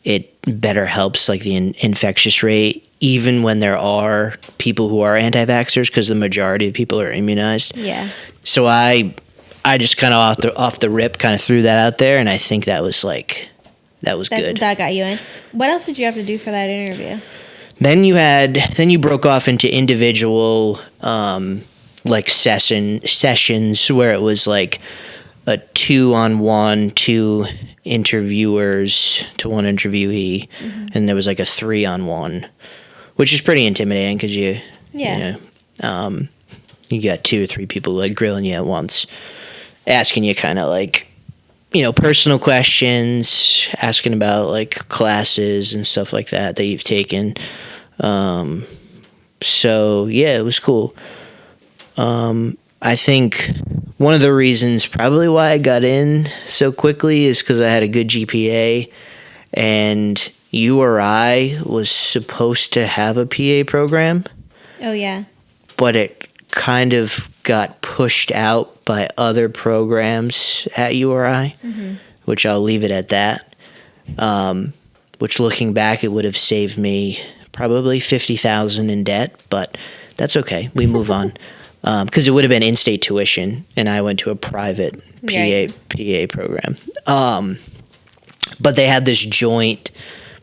it better helps the infectious rate, even when there are people who are anti-vaxxers, because the majority of people are immunized. Yeah. So I just kind of off the rip kind of threw that out there, and I think that was good. That got you in. What else did you have to do for that interview? Then you broke off into individual sessions where it was a 2-on-1, 2 interviewers to 1 interviewee, mm-hmm. and there was a 3-on-1 which is pretty intimidating because you Yeah. know, you got 2 or 3 people like grilling you at once, asking you kind of like, personal questions, asking about like classes and stuff like that you've taken. So yeah, it was cool. I think one of the reasons probably why I got in so quickly is because I had a good GPA, and URI was supposed to have a PA program, Oh, yeah. but it kind of got pushed out by other programs at URI, which I'll leave it at that. Which, looking back, it would have saved me probably $50,000 in debt, but that's okay. We move on. Because it would have been in-state tuition, and I went to a private PA program. But they had this joint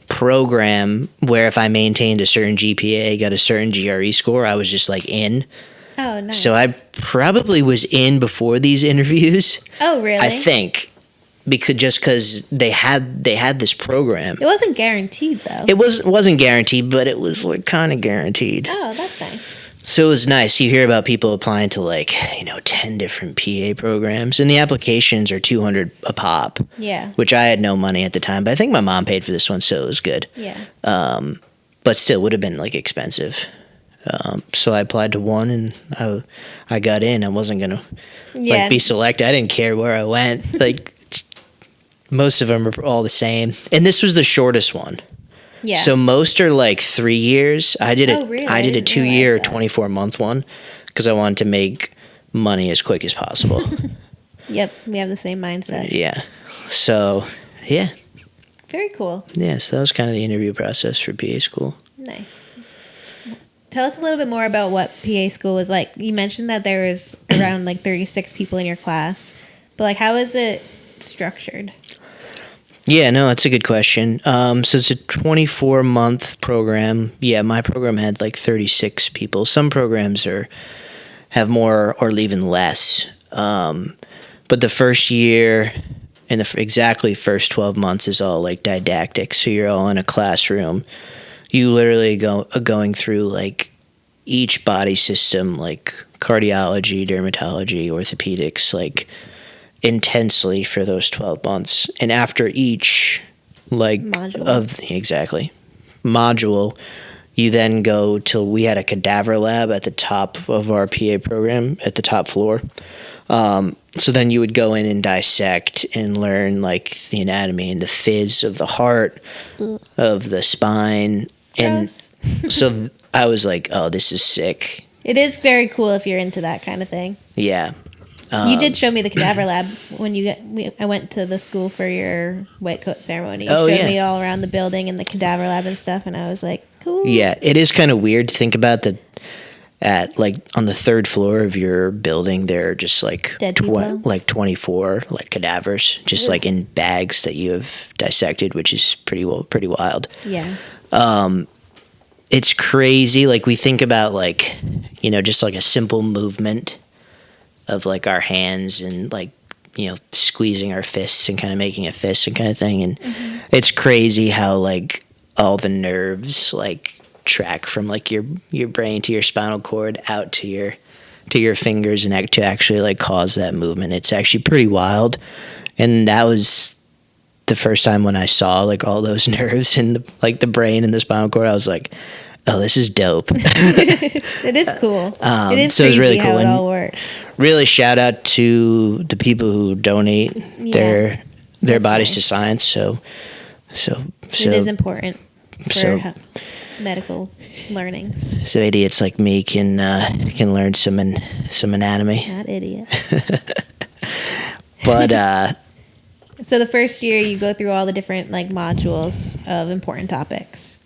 program where if I maintained a certain GPA, got a certain GRE score, I was just like in. Oh, nice. So I probably was in before these interviews. Oh, really? I think because they had this program. It wasn't guaranteed, though. It wasn't guaranteed, but it was like kind of guaranteed. Oh, that's nice. So it was nice. You hear about people applying to 10 different PA programs, and the applications are $200 a pop. Yeah. Which I had no money at the time, but I think my mom paid for this one, so it was good. Yeah. But still, would have been expensive. So I applied to one, and I got in. I wasn't gonna be selected. I didn't care where I went. Most of them are all the same, and this was the shortest one. Yeah. So most are 3 years. I did it. Really? I did a didn't 2-year, realize that. 24-month one because I wanted to make money as quick as possible. Yep, we have the same mindset. Yeah. So yeah. Very cool. Yeah. So that was kind of the interview process for PA school. Nice. Tell us a little bit more about what PA school was like. You mentioned that there was around 36 people in your class, but how is it structured? Yeah, no, that's a good question. So it's a 24-month program. Yeah, my program had 36 people. Some programs have more or even less. But the first year and the exactly first 12 months is all didactic. So you're all in a classroom. You literally going through each body system, cardiology, dermatology, orthopedics, intensely for those 12 months. And after each module, you then go till we had a cadaver lab at the top of our PA program at the top floor. So then you would go in and dissect and learn the anatomy and the phys of the heart, of the spine. And so I was like, oh, this is sick. It is very cool if you're into that kind of thing. Yeah. You did show me the cadaver lab when I went to the school for your white coat ceremony. You showed me all around the building and the cadaver lab and stuff, and I was like, cool. Yeah, it is kind of weird to think about that. At on the 3rd floor of your building, there are just 24 cadavers, just in bags that you have dissected, which is pretty wild. Yeah. It's crazy. We think about just a simple movement of our hands and squeezing our fists and kind of making a fist and kind of thing, and it's crazy how all the nerves track from your brain to your spinal cord out to your fingers and to actually cause that movement. It's actually pretty wild, and that was the first time when I saw all those nerves in the brain and the spinal cord. I was like, oh, this is dope. It is cool. It is so crazy it was really cool. how it And all works. really shout out to the people who donate their bodies to science. So it is important for medical learnings. So idiots like me can learn some anatomy. Not idiots. But so the first year you go through all the different modules of important topics.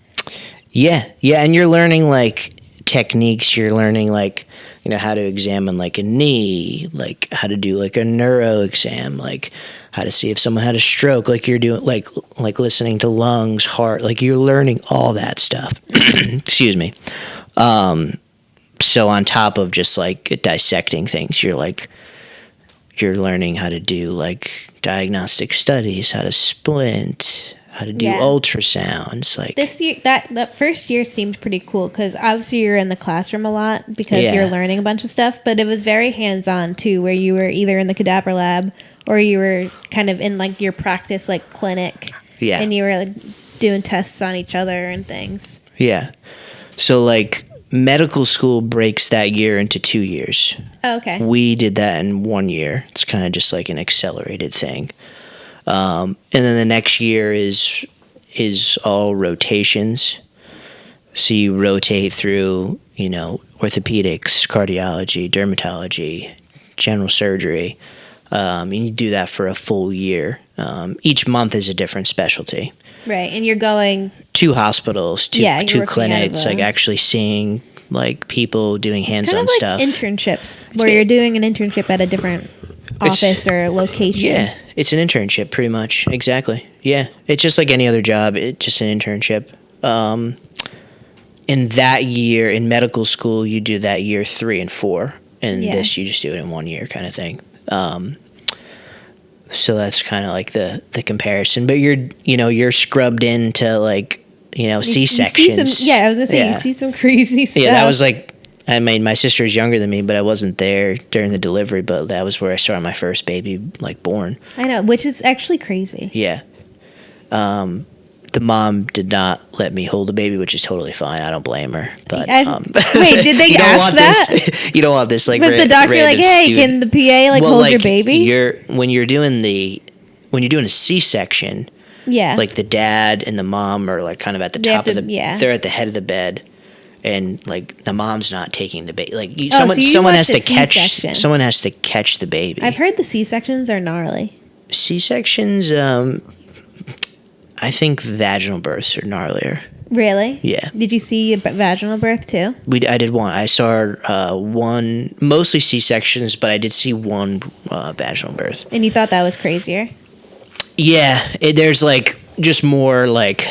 Yeah, and you're learning techniques. You're learning how to examine a knee, how to do a neuro exam, how to see if someone had a stroke, you're doing listening to lungs, heart, you're learning all that stuff. Excuse me. So on top of just dissecting things, you're learning how to do diagnostic studies, how to splint, how to do Yeah. ultrasounds. Like This year, that first year seemed pretty cool because obviously you're in the classroom a lot because Yeah. you're learning a bunch of stuff, but it was very hands-on too, where you were either in the cadaver lab or you were kind of in like your practice like clinic, Yeah. and you were like doing tests on each other and things. yeah. So like medical school breaks that year into 2 years. Oh, okay. We did that in 1 year. It's kind of just like an accelerated thing. And then the next year is all rotations. So you rotate through, orthopedics, cardiology, dermatology, general surgery. And you do that for a full year. Each month is a different specialty. Right, and you're going. 2 hospitals, two Yeah, you're working out of clinics, a- like actually seeing like people doing Kind hands-on of like stuff. internships, where you're doing an internship at a different office or location. Yeah, it's an internship, pretty much. Exactly. Yeah, it's just like any other job. It's just an internship. In that year, in medical school, you do that year 3 and 4, and Yeah. this you just do it in 1 year, kind of thing. So that's kind of like the comparison. But you're scrubbed into like C sections. I was gonna say you see some crazy stuff. Yeah, that was like, I mean, my sister's younger than me, but I wasn't there during the delivery, but that was where I saw my first baby, like, born. I know, which is actually crazy. Yeah. The mom did not let me hold the baby, which is totally fine. I don't blame her. But wait, did they you don't ask want that? This, you don't want this, like, Was the doctor like, random hey, student. can the PA like hold your baby? When you're doing a C-section, Yeah. like the dad and the mom are like kind of at the top of the they're at the head of the bed, and like the mom's not taking the baby. Like someone has to catch C-section. someone has to catch the baby. I've heard the C-sections are gnarly. C-sections, I think vaginal births are gnarlier. Really? Yeah. Did you see a vaginal birth too? I did one. I saw one, mostly C-sections, but I did see one vaginal birth. And you thought that was crazier? Yeah, there's like just more like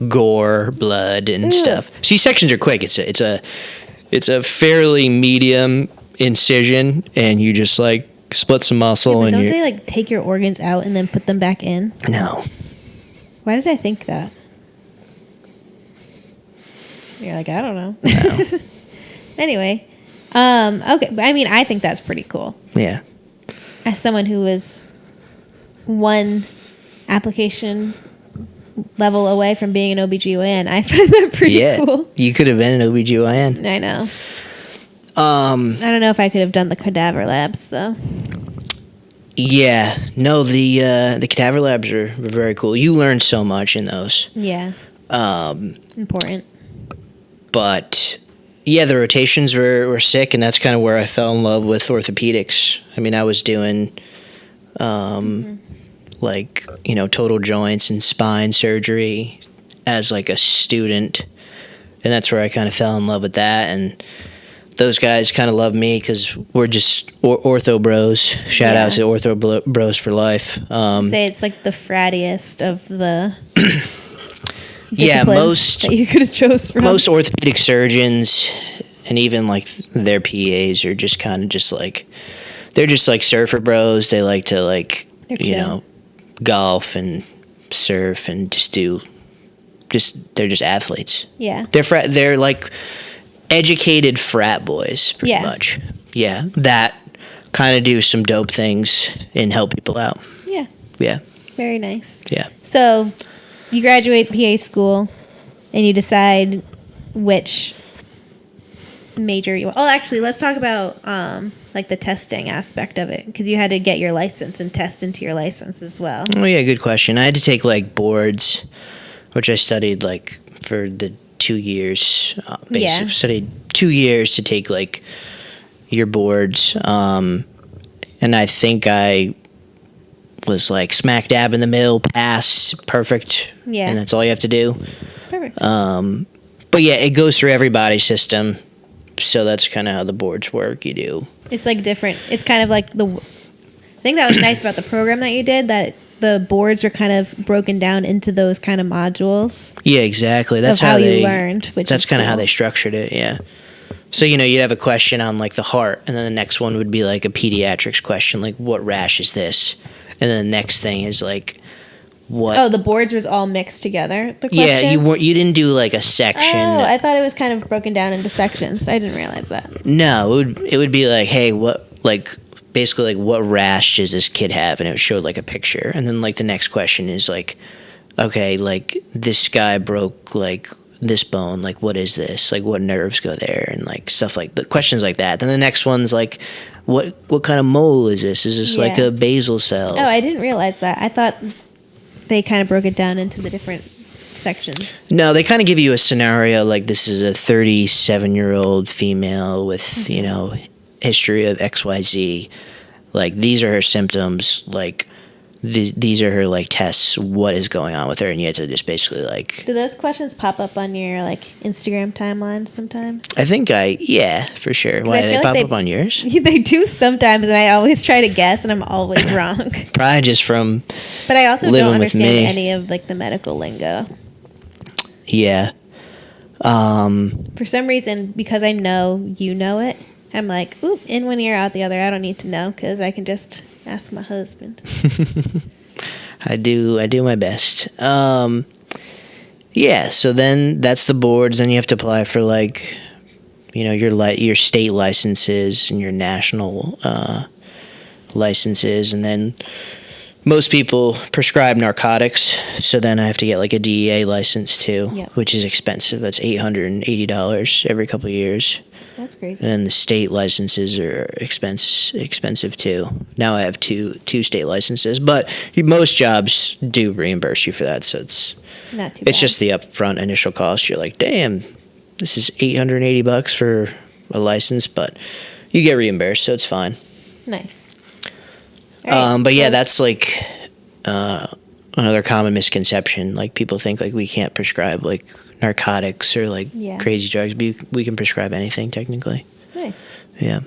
gore, blood, and stuff. C-sections are quick. It's a fairly medium incision, and you just like split some muscle, But and don't they like take your organs out and then put them back in? No. Why did I think that? You're like, I don't know. No. Anyway, okay. I mean, I think that's pretty cool. Yeah. As someone who was one application level away from being an OBGYN, I find that pretty cool. You could have been an OBGYN. I know. I don't know if I could have done the cadaver labs, so. Yeah. No, the cadaver labs were very cool. You learned so much in those. Yeah. Important. But yeah, the rotations were sick, and that's kind of where I fell in love with orthopedics. I mean, I was doing like, total joints and spine surgery as like a student, and that's where I kind of fell in love with that. And those guys kind of love me because we're just ortho bros. Shout out to ortho bros for life. Say it's like the frattiest of the yeah, disciplines that you could have chose from. Most orthopedic surgeons and even like their PAs are just kind of just like, they're just like surfer bros. They like to like, golf and surf and they're just athletes. Yeah. They're like educated frat boys, pretty much. Yeah. That kind of do some dope things and help people out. Yeah. Yeah. Very nice. Yeah. So you graduate PA school and you decide which major you want. Oh, actually, let's talk about like the testing aspect of it, because you had to get your license and test into your license as well. Oh yeah, good question. I had to take like boards, which I studied like for the 2 years. Basically, studied 2 years to take like your boards, and I think I was like smack dab in the middle, pass, perfect. Yeah, and that's all you have to do. Perfect. But yeah, it goes through everybody's system. So that's kind of how the boards work. You do. It's like different. It's kind of like the thing that was nice about the program that you did, that the boards are kind of broken down into those kind of modules. Yeah, exactly. That's how you learned. That's kind of how they structured it. Yeah. So you'd have a question on like the heart, and then the next one would be like a pediatrics question, like what rash is this, and then the next thing is like what. Oh, the boards was all mixed together. The Yeah, questions? you didn't do like a section. Oh, I thought it was kind of broken down into sections. I didn't realize that. No, it would be like, hey, basically like what rash does this kid have, and it would show like a picture, and then like the next question is like, okay, like this guy broke like this bone, like what is this, like what nerves go there, and like stuff like the questions like that. Then the next one's like, what kind of mole is this? Is this like a basal cell? Oh, I didn't realize that. I thought they kind of broke it down into the different sections. No, they kind of give you a scenario like this is a 37-year-old female with, history of XYZ. Like these are her symptoms, like these are her like tests, what is going on with her, and you have to just basically like. Do those questions pop up on your like Instagram timeline sometimes? I think yeah, for sure. Why, they pop up on yours? They do sometimes, and I always try to guess, and I'm always wrong. Probably just from But I also living don't understand with me. any of like the medical lingo. Yeah. For some reason, because I know you know it, I'm like, oop, in one ear, out the other. I don't need to know because I can just ask my husband. I do my best. Yeah, so then that's the boards. Then you have to apply for like, your state licenses and your national licenses, and then most people prescribe narcotics. So then I have to get like a DEA license too, which is expensive. That's $880 every couple of years. That's crazy. And then the state licenses are expensive too. Now I have two state licenses, but most jobs do reimburse you for that, so it's not too bad. It's just the upfront initial cost. You're like, damn, this is $880 for a license, but you get reimbursed, so it's fine. Nice. All right, but yeah, that's like another common misconception. Like people think like we can't prescribe like narcotics or like crazy drugs. We can prescribe anything technically. Nice. Yeah.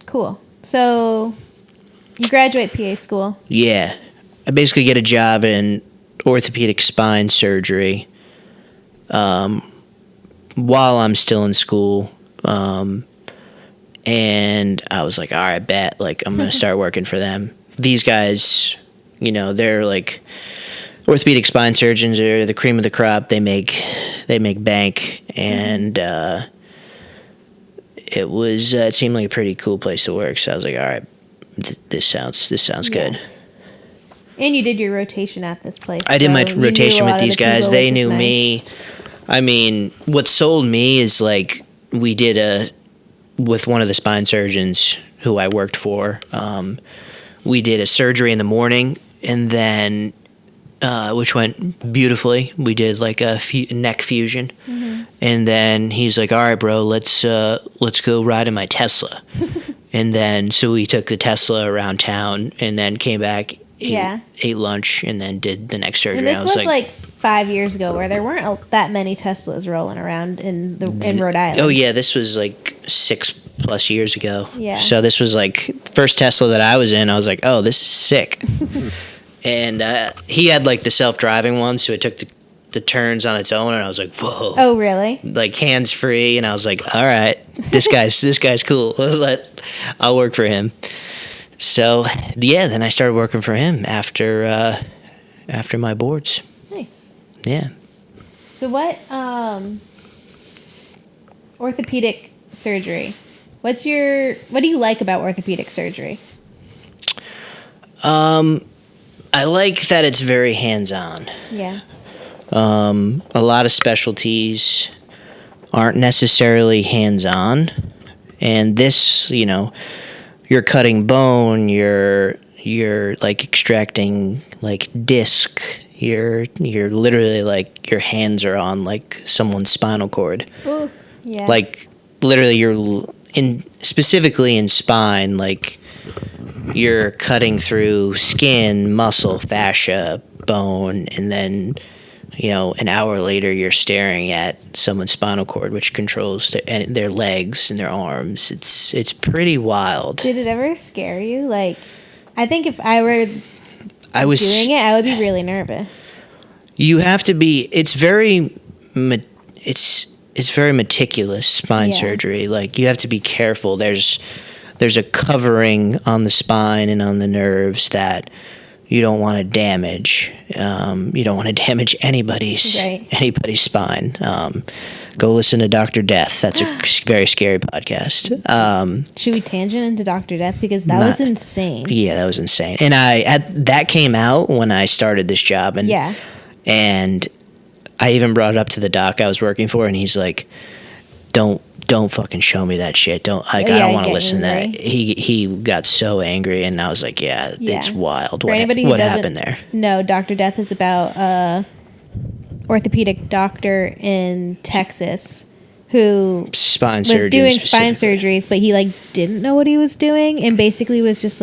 Cool. So you graduate PA school. Yeah. I basically get a job in orthopedic spine surgery while I'm still in school. And I was like, all right, bet. Like, I'm going to start working for them. These guys, they're like orthopedic spine surgeons are the cream of the crop. They make bank, and it seemed like a pretty cool place to work. So I was like, all right, this sounds good. And you did your rotation at this place. I did my rotation with these guys. They knew me. I mean, what sold me is like we did with one of the spine surgeons who I worked for. We did a surgery in the morning, and then which went beautifully. We did like a neck fusion, and then he's like, "All right, bro, let's go ride in my Tesla." And then so we took the Tesla around town, and then came back, ate lunch, and then did the next surgery. And this was like 5 years ago, where there weren't that many Teslas rolling around in Rhode Island. Oh yeah, this was like 6+ years ago. Yeah. So this was like first Tesla that I was in. I was like, oh, this is sick. And he had like the self-driving one, so it took the turns on its own, and I was like, whoa. Oh really? Like hands free, and I was like, all right, this guy's cool. I'll work for him. So yeah, then I started working for him after my boards. Nice. Yeah. So what orthopedic surgery? What do you like about orthopedic surgery? I like that it's very hands-on. Yeah. A lot of specialties aren't necessarily hands-on, and this, you're cutting bone, you're like extracting like disc. You're literally like your hands are on like someone's spinal cord. Ooh, yeah. Like literally specifically in spine, like you're cutting through skin, muscle, fascia, bone, and then an hour later you're staring at someone's spinal cord, which controls their legs and their arms. It's pretty wild. Did it ever scare you? Like, I think if I were doing it, I would be really nervous. You have to be. It's very meticulous spine surgery. Like you have to be careful. There's a covering on the spine and on the nerves that you don't want to damage. You don't want to damage anybody's spine. Go listen to Dr. Death. That's a very scary podcast. Should we tangent into Dr. Death? Because that was insane. Yeah, that was insane. And that came out when I started this job. And I even brought it up to the doc I was working for, and he's like, don't fucking show me that shit. I don't want to listen to that. He got so angry, and I was like, it's wild. What happened there? No, Dr. Death is about orthopedic doctor in Texas who was doing spine surgeries, but he didn't know what he was doing, and basically was just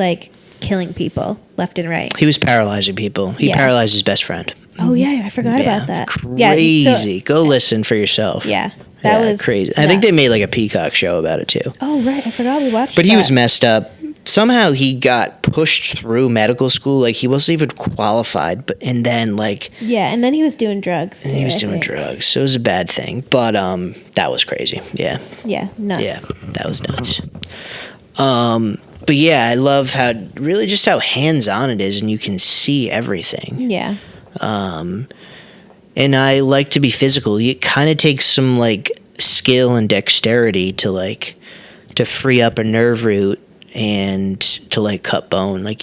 killing people left and right. He was paralyzing people. He paralyzed his best friend. Oh yeah, I forgot about that. Crazy. Go listen for yourself. Yeah. That was crazy. Nuts. I think they made a Peacock show about it too. Oh right, I forgot we watched. But he was messed up. Somehow he got pushed through medical school. He wasn't even qualified. And then and then he was doing drugs. And he was doing drugs. So it was a bad thing. But that was crazy. Yeah. Yeah. Nuts. Yeah, that was nuts. But yeah, I love how hands-on it is, and you can see everything. Yeah. And I like to be physical. It kind of takes some skill and dexterity to free up a nerve root and to cut bone. You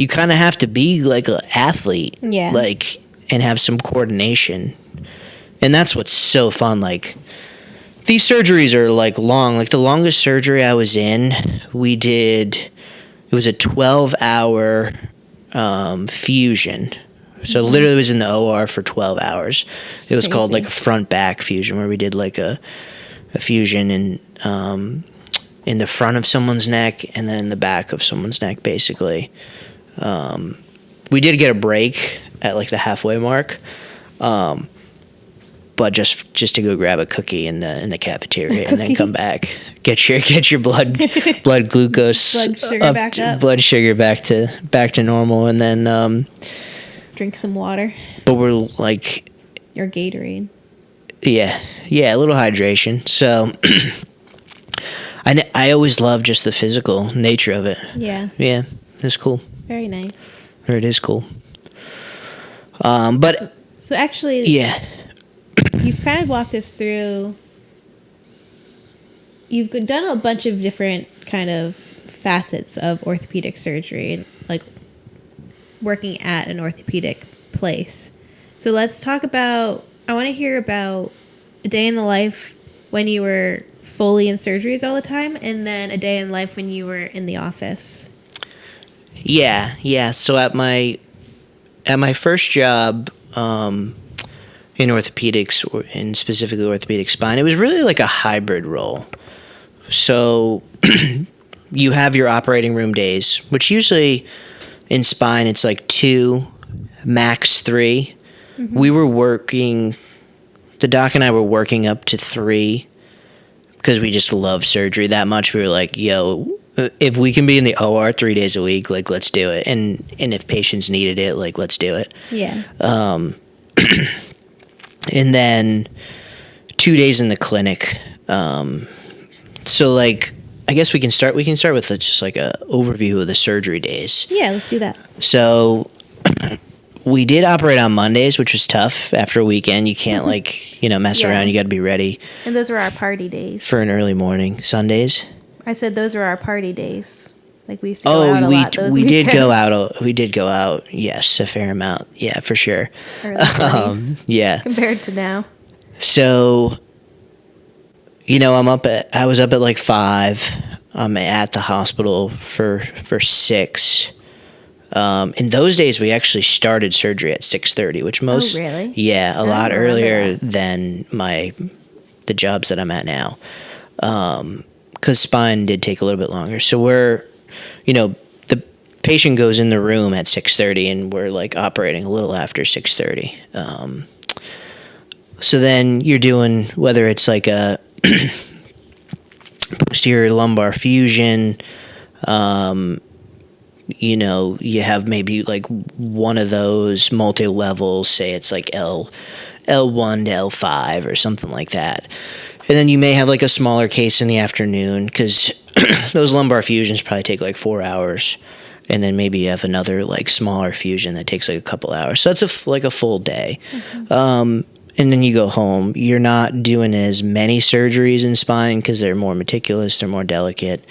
kind of have to be an athlete. Yeah. And have some coordination. And that's what's so fun. These surgeries are long. The longest surgery I was in, it was a 12-hour fusion. So literally was in the OR for 12 hours. It was called a front back fusion, where we did a fusion in the front of someone's neck and then the back of someone's neck, basically. We did get a break at the halfway mark, but just to go grab a cookie in the cafeteria and then come back, get your blood glucose blood sugar back to normal, and then drink some water. But we're or Gatorade. Yeah, a little hydration. So I always love just the physical nature of it. Yeah, it's cool. Very nice. Or it is cool. But so actually, you've kind of walked us through. You've done a bunch of different kind of facets of orthopedic surgery, working at an orthopedic place. So let's talk about, I want to hear about a day in the life when you were fully in surgeries all the time, and then a day in life when you were in the office. Yeah. So at my first job in orthopedics, or in specifically orthopedic spine, it was really a hybrid role. So you have your operating room days, which usually in spine it's 2, max 3. Mm-hmm. We were working, the doc and I were working up to 3 because we just love surgery that much. We were like, yo, if we can be in the OR 3 days a week, let's do it. And if patients needed it, let's do it. Yeah. And then 2 days in the clinic. So I guess we can start with just a overview of the surgery days. Yeah, let's do that. So we did operate on Mondays, which was tough. After a weekend, you can't mess around. You got to be ready. And those were our party days. For an early morning. Sundays? I said those were our party days. We used to go out a lot those we weekends. did go out. We did go out. Yes, a fair amount. Yeah, for sure. Yeah. Compared to now. So, I was up at 5. I'm at the hospital for 6. In those days, we actually started surgery at 6:30, which most. Oh, really? Yeah, a lot earlier than the jobs that I'm at now. Because spine did take a little bit longer. So we're, the patient goes in the room at 6:30, and we're operating a little after 6:30. So then you're doing, whether it's a posterior lumbar fusion, you have maybe one of those multi-levels, say it's L1 to L5 or something like that. And then you may have a smaller case in the afternoon, because those lumbar fusions probably take 4 hours. and then maybe you have another like smaller fusion that takes like a couple hours. So that's like a full day. And then you go home. You're not doing as many surgeries in spine because they're more meticulous, they're more delicate.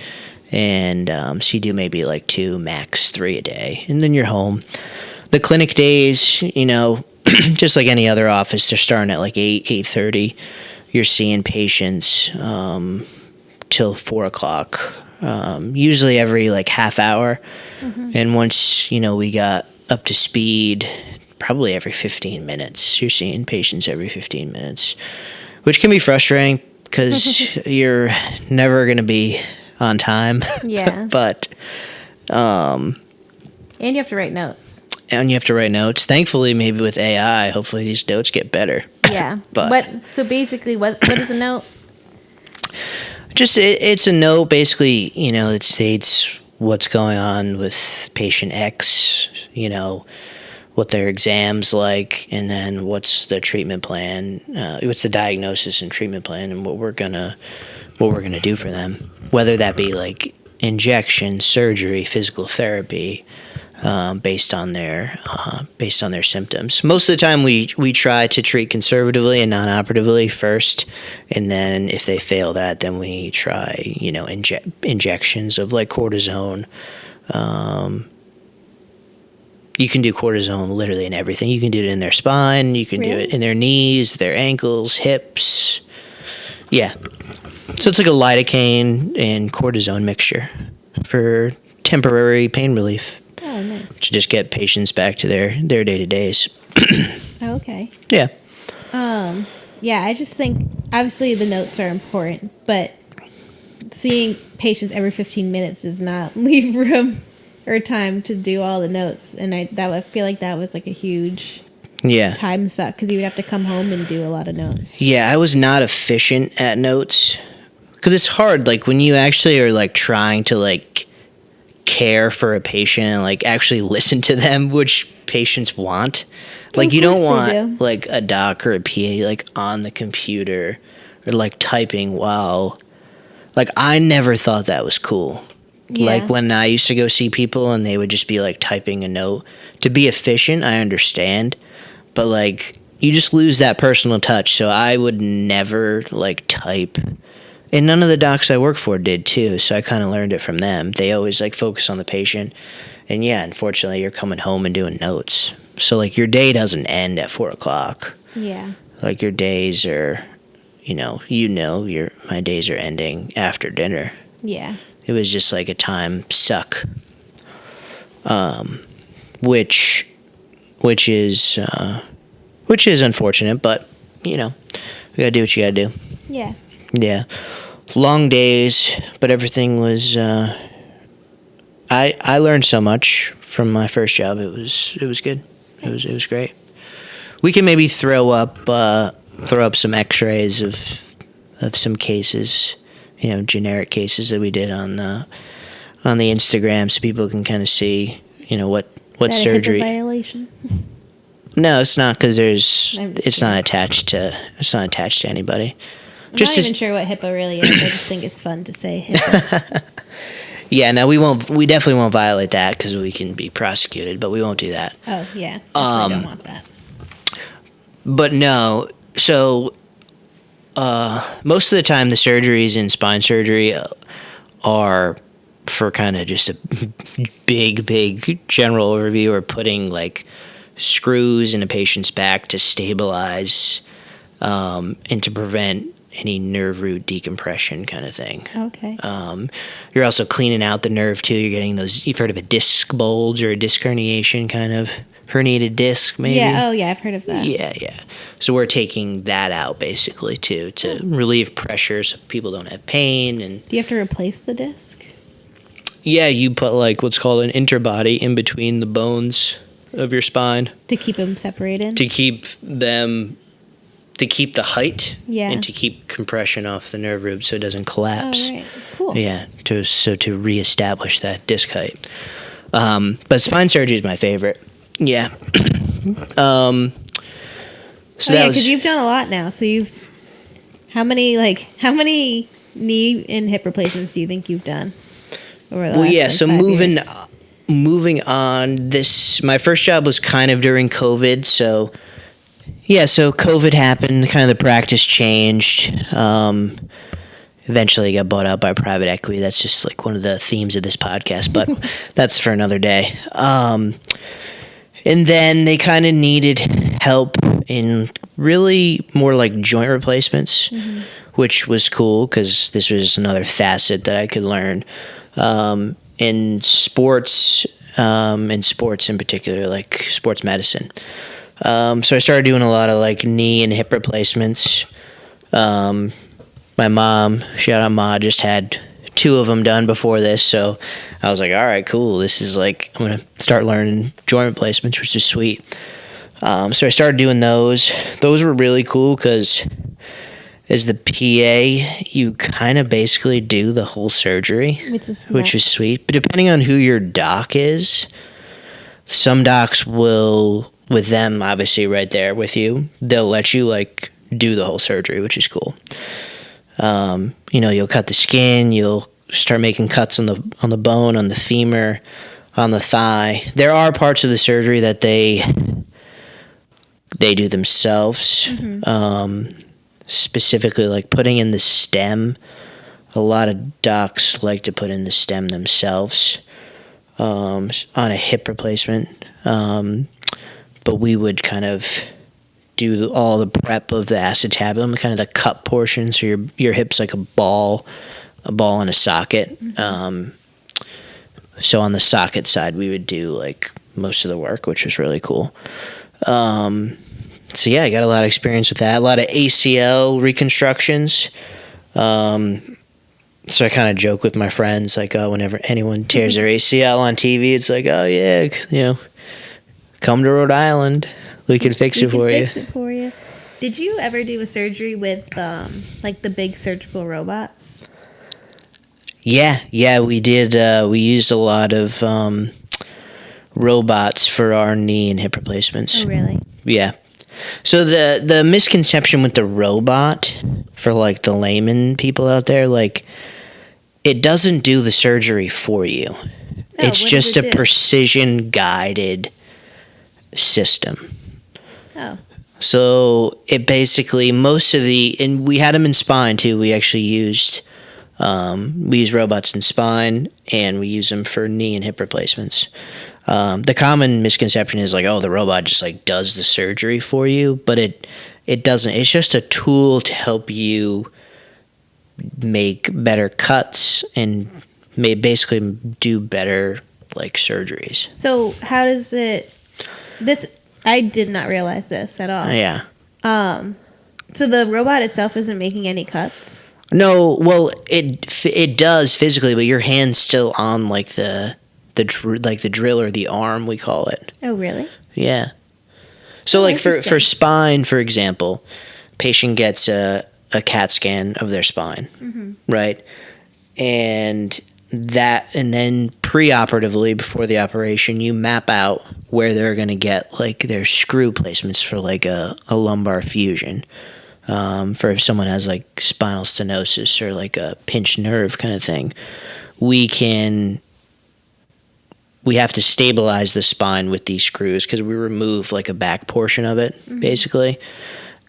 And so you do maybe like 2, max 3 a day. And then you're home. The clinic days, you know, just like any other office, they're starting at like 8:30. You're seeing patients till 4 o'clock, usually every like half hour. And once, you know, we got up to speed, probably every 15 minutes. You're seeing patients every 15 minutes, which can be frustrating because you're never going to be on time. Yeah. But and you have to write notes. And you have to write notes. Thankfully, maybe with AI, hopefully these notes get better. Yeah. But so basically, what is a note? Just it's a note, basically, you know, it states what's going on with patient X, you know, what their exam's like, and then what's the treatment plan, what's the diagnosis and treatment plan, and what we're gonna do for them, whether that be like injection, surgery, physical therapy, based on their symptoms. Most of the time, we try to treat conservatively and non-operatively first, and then if they fail that, then we try, you know, injections of like cortisone. You can do cortisone literally in everything. You can do it in their spine. You can do it in their knees, their ankles, hips. Yeah. So it's like a lidocaine and cortisone mixture for temporary pain relief. Oh, nice. To just get patients back to their day-to-days. Okay. Yeah. Yeah, I just think, obviously the notes are important, but seeing patients every 15 minutes does not leave room or time to do all the notes. And I feel like that was like a huge time suck because you would have to come home and do a lot of notes. Yeah, I was not efficient at notes because it's hard. Like when you actually are like trying to like care for a patient and like actually listen to them, which patients want. Like you don't want like a doc or a PA like on the computer or like typing while, like I never thought that was cool. Yeah. Like when I used to go see people and they would just be like typing a note. To be efficient, I understand, but like you just lose that personal touch. So I would never like type. And none of the docs I work for did too, so I kind of learned it from them. They always like focus on the patient. And yeah, unfortunately, you're coming home and doing notes. So like your day doesn't end at 4 o'clock. Yeah. Like your days are, my days are ending after dinner. Yeah. It was just like a time suck, which is unfortunate, but you know, we gotta do what you gotta do. Yeah. Yeah, long days, but everything was. I learned so much from my first job. It was good. Thanks. It was great. We can maybe throw up some X-rays of some cases, you know, generic cases that we did on the Instagram, so people can kind of see, you know, what surgery. A HIPAA violation? No, it's not, because it's not attached to anybody. I'm not even sure what HIPAA really is. I just think it's fun to say HIPAA. Yeah, no, we won't. We definitely won't violate that because we can be prosecuted, but we won't do that. Oh yeah, I don't want that. But no, so most of the time the surgeries in spine surgery are for kind of just a big general overview, or putting like screws in a patient's back to stabilize and to prevent any nerve root decompression kind of thing. Okay. You're also cleaning out the nerve too. You're getting those, you've heard of a disc bulge or a disc herniation, kind of herniated disc maybe? Yeah, oh yeah, I've heard of that. Yeah. So we're taking that out basically too, to relieve pressure so people don't have pain. And do you have to replace the disc? Yeah, you put like what's called an interbody in between the bones of your spine. To keep them separated? To keep the height, yeah, and to keep compression off the nerve root so it doesn't collapse. Oh, right. Cool. Yeah, to reestablish that disc height. But spine surgery is my favorite. Yeah. So because you've done a lot now. So how many knee and hip replacements do you think you've done over the last, so 5 moving years? moving on, my first job was kind of during COVID, so COVID happened, kind of the practice changed. Eventually got bought out by private equity. That's just like one of the themes of this podcast, but that's for another day. And then they kind of needed help in really more like joint replacements, which was cool because this was another facet that I could learn. In sports in particular, like sports medicine. So I started doing a lot of like knee and hip replacements. My mom, shout out Ma, just had 2 of them done before this, so I was like, all right, cool. This is like, I'm going to start learning joint replacements, which is sweet. So I started doing those. Those were really cool because as the PA, you kind of basically do the whole surgery, which is sweet. But depending on who your doc is, some docs will, with them obviously right there with you, they'll let you like do the whole surgery, which is cool. You'll cut the skin, you'll start making cuts on the bone, on the femur, on the thigh. There are parts of the surgery that they do themselves. Specifically like putting in the stem. A lot of docs like to put in the stem themselves on a hip replacement. But we would kind of do all the prep of the acetabulum, kind of the cup portion, so your hip's like a ball in a socket. So on the socket side, we would do like most of the work, which was really cool. So yeah, I got a lot of experience with that. A lot of ACL reconstructions. So I kind of joke with my friends, like, whenever anyone tears their ACL on TV, it's like, oh yeah, come to Rhode Island. We can fix it for you. Did you ever do a surgery with like the big surgical robots? Yeah, we did. We used a lot of robots for our knee and hip replacements. Oh, really? Yeah. So the misconception with the robot, for like the layman people out there, like it doesn't do the surgery for you. It's just a precision guided system. Oh. So it basically, and we had them in spine too. We actually used robots in spine, and we use them for knee and hip replacements. The common misconception is like, oh, the robot just like does the surgery for you, but it doesn't. It's just a tool to help you make better cuts and basically do better like surgeries. So how does it? I did not realize this at all. Yeah. So the robot itself isn't making any cuts? No, well, it does physically, but your hand's still on like the drill or the arm, we call it. Oh, really? Yeah. So like for spine, for example, patient gets a CAT scan of their spine, right? And then preoperatively, before the operation, you map out where they're going to get like their screw placements for like a lumbar fusion. For if someone has like spinal stenosis or like a pinched nerve kind of thing, we have to stabilize the spine with these screws because we remove like a back portion of it, basically.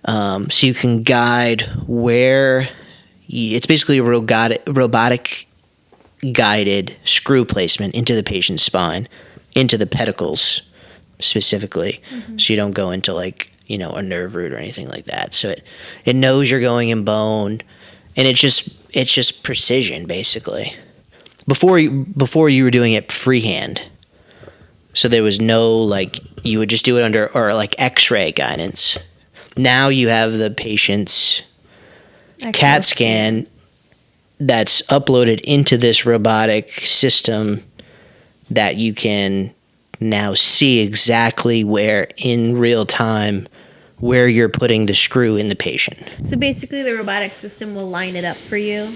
So you can guide where it's basically a robotic guided screw placement into the patient's spine, into the pedicles specifically, so you don't go into like a nerve root or anything like that. So it knows you're going in bone, and it's just precision basically. Before you were doing it freehand, so there was no like you would just do it under or like X-ray guidance. Now you have the patient's CAT scan that's uploaded into this robotic system that you can now see exactly where in real time where you're putting the screw in the patient. So basically the robotic system will line it up for you?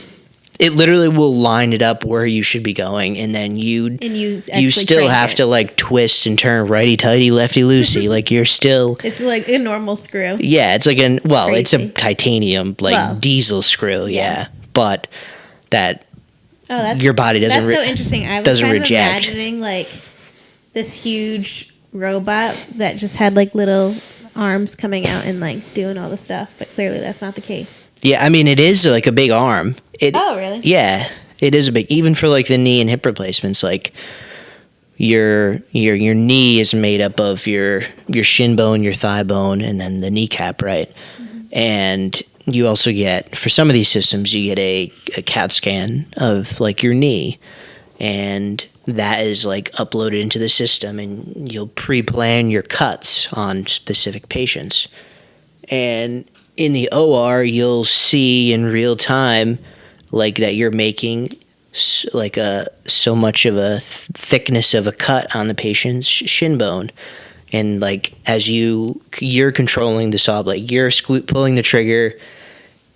It literally will line it up where you should be going, and then you still have to like twist and turn righty tighty lefty loosey. Like you're still. It's like a normal screw. Yeah, it's like it's a titanium diesel screw. Yeah, but that your body doesn't. That's so interesting. I was doesn't kind reject. of imagining like this huge robot that just had like little arms coming out and like doing all the stuff, but clearly that's not the case. Yeah, I mean, it is like a big arm. Oh, really? Yeah, it is a big, even for like the knee and hip replacements, like your knee is made up of your shin bone, your thigh bone, and then the kneecap, right? Mm-hmm. And you also get, for some of these systems, you get a CAT scan of like your knee, and that is like uploaded into the system, and you'll pre-plan your cuts on specific patients. And in the OR, you'll see in real time like that you're making like so much of a thickness of a cut on the patient's shin bone, and like as you're controlling the saw blade, you're pulling the trigger,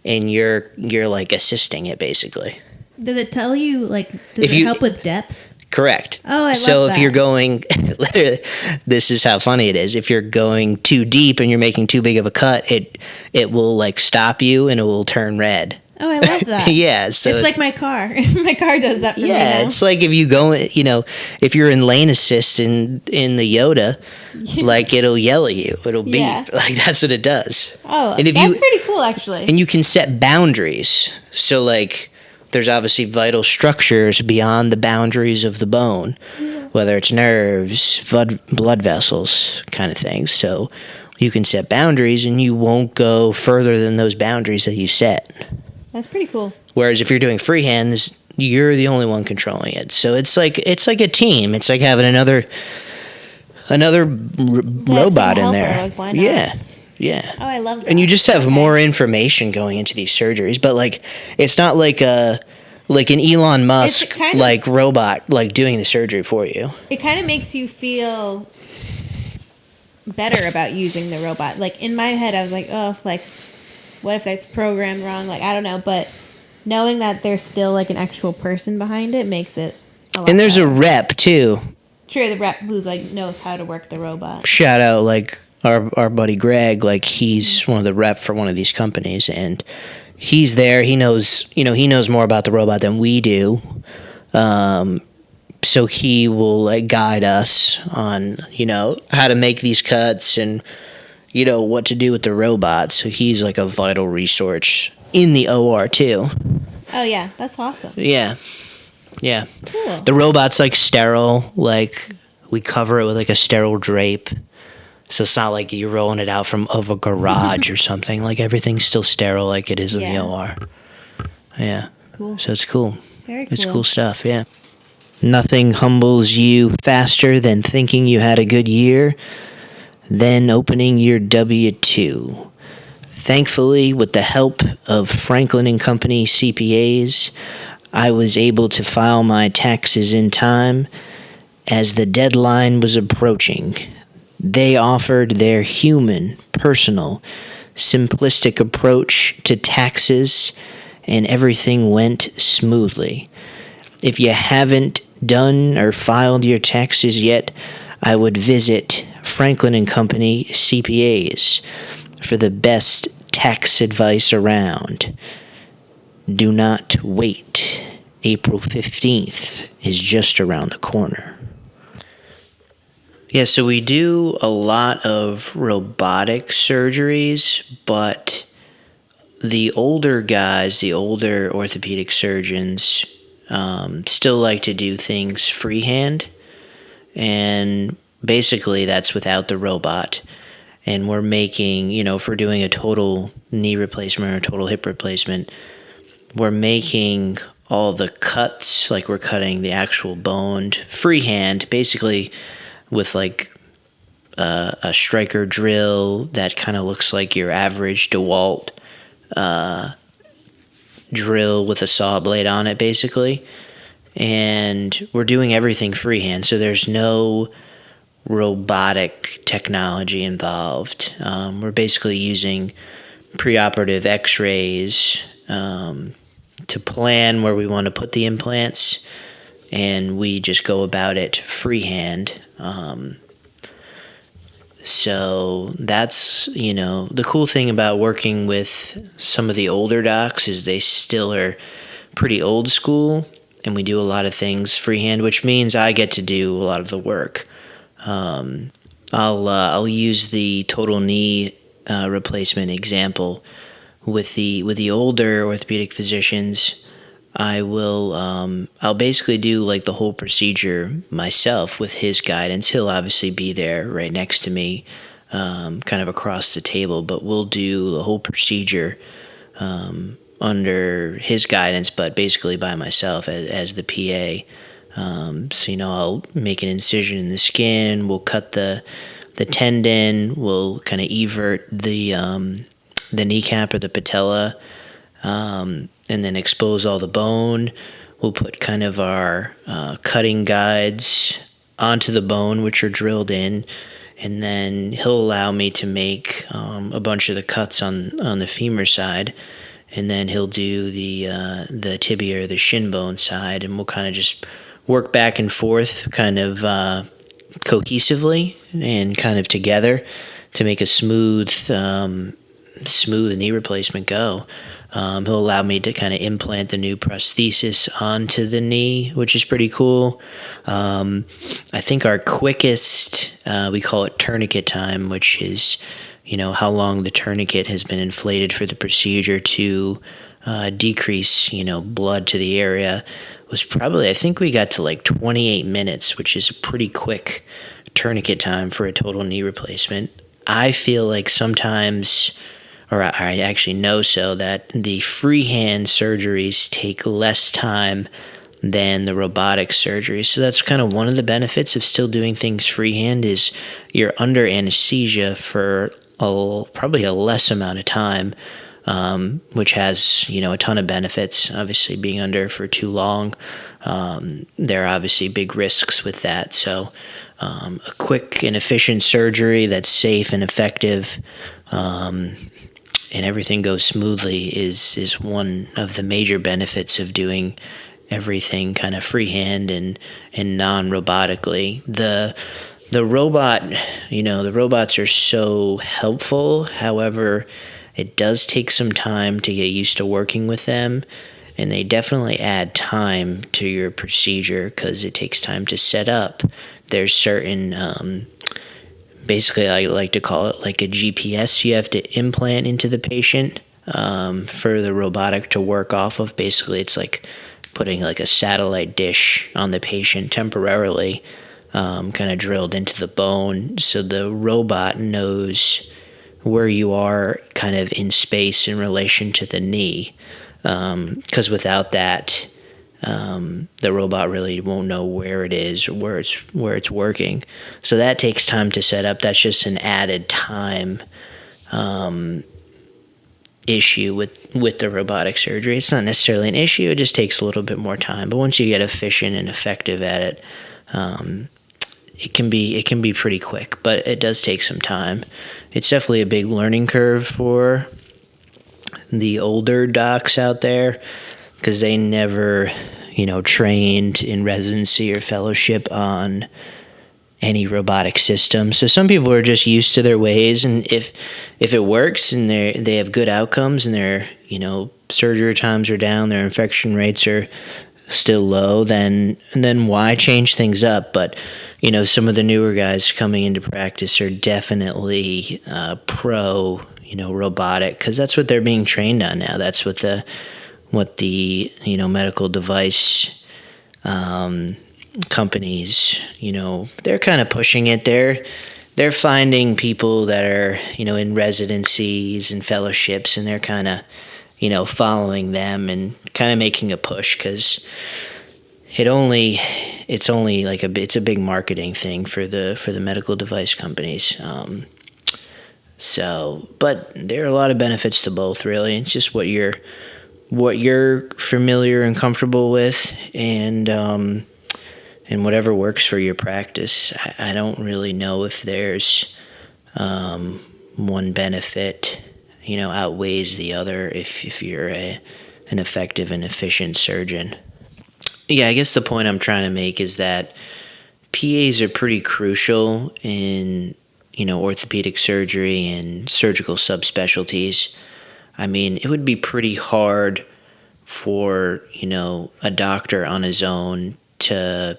and you're like assisting it basically. Does it tell you like does it help with depth? Correct. Oh, I love that. So if you're going, literally, this is how funny it is. If you're going too deep and you're making too big of a cut, it will like stop you and it will turn red. Oh, I love that. Yeah. So it's like my car. My car does that for me now. Yeah, it's like if you go, if you're in lane assist in the Yoda, like it'll yell at you. It'll beep. Yeah. Like that's what it does. Oh, and that's pretty cool actually. And you can set boundaries. So like there's obviously vital structures beyond the boundaries of the bone, whether it's nerves, blood vessels, kind of things. So you can set boundaries and you won't go further than those boundaries that you set. That's pretty cool. Whereas if you're doing freehand, you're the only one controlling it. So it's like a team. It's like having another robot in there. Like, why not? Yeah. Oh, I love that. And you just have more information going into these surgeries, but like it's not like an Elon Musk like robot like doing the surgery for you. It kind of makes you feel better about using the robot. Like in my head, I was like, oh, like what if that's programmed wrong? Like I don't know, but knowing that there's still like an actual person behind it makes it a lot And there's better. a rep too. Sure, the rep who's like knows how to work the robot. Shout out like our buddy Greg, like he's one of the rep for one of these companies, and he's there. He knows more about the robot than we do. So he will like guide us on, how to make these cuts and, what to do with the robot. So he's like a vital resource in the OR too. Oh yeah, that's awesome. Yeah. Cool. The robot's like sterile. Like we cover it with like a sterile drape. So it's not like you're rolling it out of a garage or something. Like everything's still sterile like it is in the OR. Yeah. Cool. So it's cool. Very cool. It's cool stuff, yeah. Nothing humbles you faster than thinking you had a good year, then opening your W-2. Thankfully, with the help of Franklin & Company CPAs, I was able to file my taxes in time as the deadline was approaching. They offered their human, personal, simplistic approach to taxes, and everything went smoothly. If you haven't done or filed your taxes yet, I would visit Franklin & Company CPAs for the best tax advice around. Do not wait. April 15th is just around the corner. Yeah, so we do a lot of robotic surgeries, but the older guys, the older orthopedic surgeons, still like to do things freehand, and basically that's without the robot. And we're making, if we're doing a total knee replacement or a total hip replacement, we're making all the cuts, like we're cutting the actual bone freehand, basically with like a striker drill that kind of looks like your average DeWalt drill with a saw blade on it, basically. And we're doing everything freehand, so there's no robotic technology involved. We're basically using preoperative x-rays to plan where we want to put the implants, and we just go about it freehand. So that's, the cool thing about working with some of the older docs is they still are pretty old school, and we do a lot of things freehand, which means I get to do a lot of the work. I'll use the total knee replacement example with the older orthopedic physicians. I'll basically do like the whole procedure myself with his guidance. He'll obviously be there right next to me, kind of across the table, but we'll do the whole procedure under his guidance, but basically by myself as the PA. So I'll make an incision in the skin. We'll cut the tendon. We'll kind of evert the kneecap or the patella, and then expose all the bone. We'll put kind of our cutting guides onto the bone, which are drilled in, and then he'll allow me to make a bunch of the cuts on the femur side, and then he'll do the tibia or the shin bone side, and we'll kind of just work back and forth kind of cohesively and kind of together to make a smooth knee replacement go. He'll allow me to kind of implant the new prosthesis onto the knee, which is pretty cool. I think our quickest, we call it tourniquet time, which is, how long the tourniquet has been inflated for the procedure to decrease, blood to the area, was probably, I think we got to like 28 minutes, which is a pretty quick tourniquet time for a total knee replacement. I feel like sometimes, or I actually know so, that the freehand surgeries take less time than the robotic surgery. So that's kind of one of the benefits of still doing things freehand, is you're under anesthesia for probably a less amount of time, which has, a ton of benefits. Obviously, being under for too long, there are obviously big risks with that. So a quick and efficient surgery that's safe and effective, and everything goes smoothly is one of the major benefits of doing everything kind of freehand and non-robotically. The robot, the robots are so helpful. However, it does take some time to get used to working with them, and they definitely add time to your procedure because it takes time to set up. There's certain, basically I like to call it like a GPS you have to implant into the patient for the robotic to work off of. Basically, it's like putting like a satellite dish on the patient temporarily, kind of drilled into the bone, so the robot knows where you are kind of in space in relation to the knee, because without that, the robot really won't know where it is or where it's working. So that takes time to set up. That's just an added time issue with the robotic surgery. It's not necessarily an issue, it just takes a little bit more time. But once you get efficient and effective at it, it can be pretty quick, but it does take some time. It's definitely a big learning curve for the older docs out there, because they never, trained in residency or fellowship on any robotic system. So some people are just used to their ways, and if it works and they have good outcomes and their surgery times are down, their infection rates are still low, then why change things up? But some of the newer guys coming into practice are definitely pro robotic, because that's what they're being trained on now. That's what the medical device companies, they're kind of pushing it. They're finding people that are in residencies and fellowships, and they're kind of following them and kind of making a push, because it's a big marketing thing for the medical device companies. But there are a lot of benefits to both, really. It's just what you're familiar and comfortable with, and whatever works for your practice. I don't really know if there's one benefit outweighs the other if you're an effective and efficient surgeon. Yeah, I guess the point I'm trying to make is that PAs are pretty crucial in orthopedic surgery and surgical subspecialties. I mean, it would be pretty hard for a doctor on his own to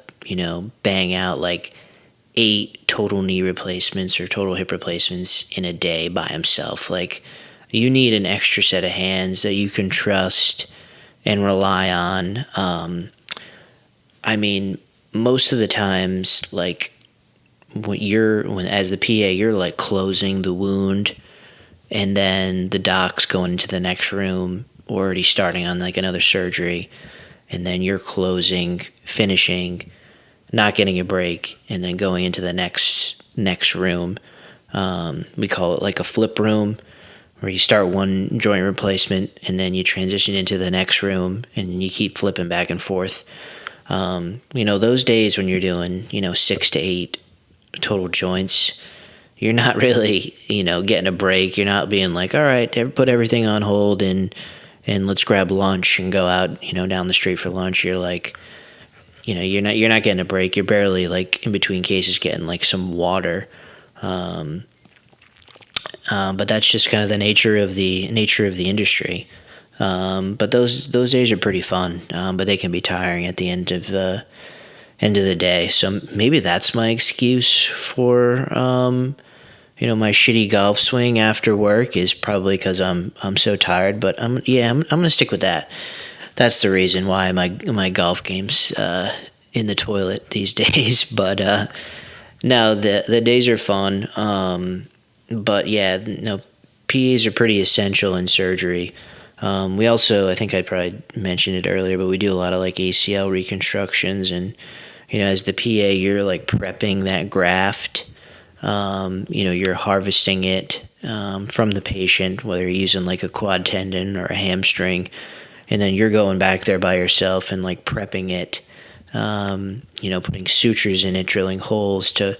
bang out like 8 total knee replacements or total hip replacements in a day by himself. Like, you need an extra set of hands that you can trust and rely on. I mean, most of the times, like, when as the PA, you're like closing the wound, and then the doc's going into the next room, already starting on like another surgery, and then you're closing, finishing, not getting a break, and then going into the next room. We call it like a flip room, where you start one joint replacement and then you transition into the next room and you keep flipping back and forth. Those days when you're doing 6 to 8 total joints, you're not really getting a break. You're not being like, all right, put everything on hold and let's grab lunch and go out down the street for lunch. You're like, you're not getting a break. You're barely like in between cases getting like some water. But that's just kind of the nature of the industry. But those days are pretty fun, but they can be tiring at the end of the day. So maybe that's my excuse for my shitty golf swing after work is probably because I'm so tired. But I'm gonna stick with that. That's the reason why my golf game's in the toilet these days. But no, the days are fun. But yeah, PAs are pretty essential in surgery. We also, I think I probably mentioned it earlier, but we do a lot of like ACL reconstructions, and as the PA, you're like prepping that graft. You're harvesting it from the patient, whether you're using like a quad tendon or a hamstring, and then you're going back there by yourself and like prepping it. Putting sutures in it, drilling holes to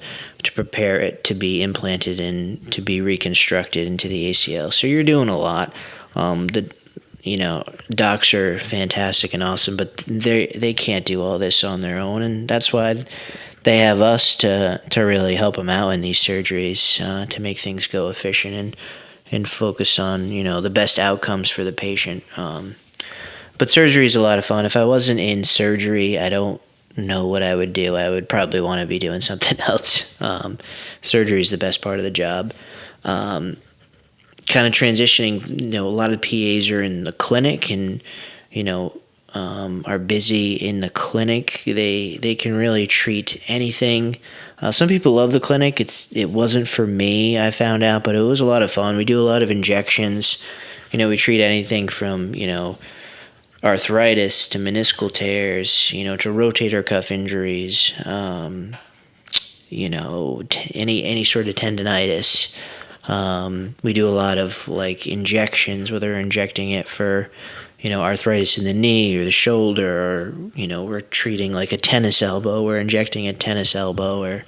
prepare it to be implanted and to be reconstructed into the ACL. So you're doing a lot. Docs are fantastic and awesome, but they can't do all this on their own, and that's why they have us to really help them out in these surgeries, to make things go efficient and focus on the best outcomes for the patient. But surgery is a lot of fun. If I wasn't in surgery, I don't know what I would do. I would probably want to be doing something else. Surgery is the best part of the job. Kind of transitioning, a lot of PAs are in the clinic and, are busy in the clinic. They can really treat anything. Some people love the clinic. It wasn't for me, I found out, but it was a lot of fun. We do a lot of injections. We treat anything from, arthritis to meniscal tears, to rotator cuff injuries, any sort of tendonitis. We do a lot of like injections, whether we're injecting it for, arthritis in the knee or the shoulder, or, we're treating like a tennis elbow. We're injecting a tennis elbow or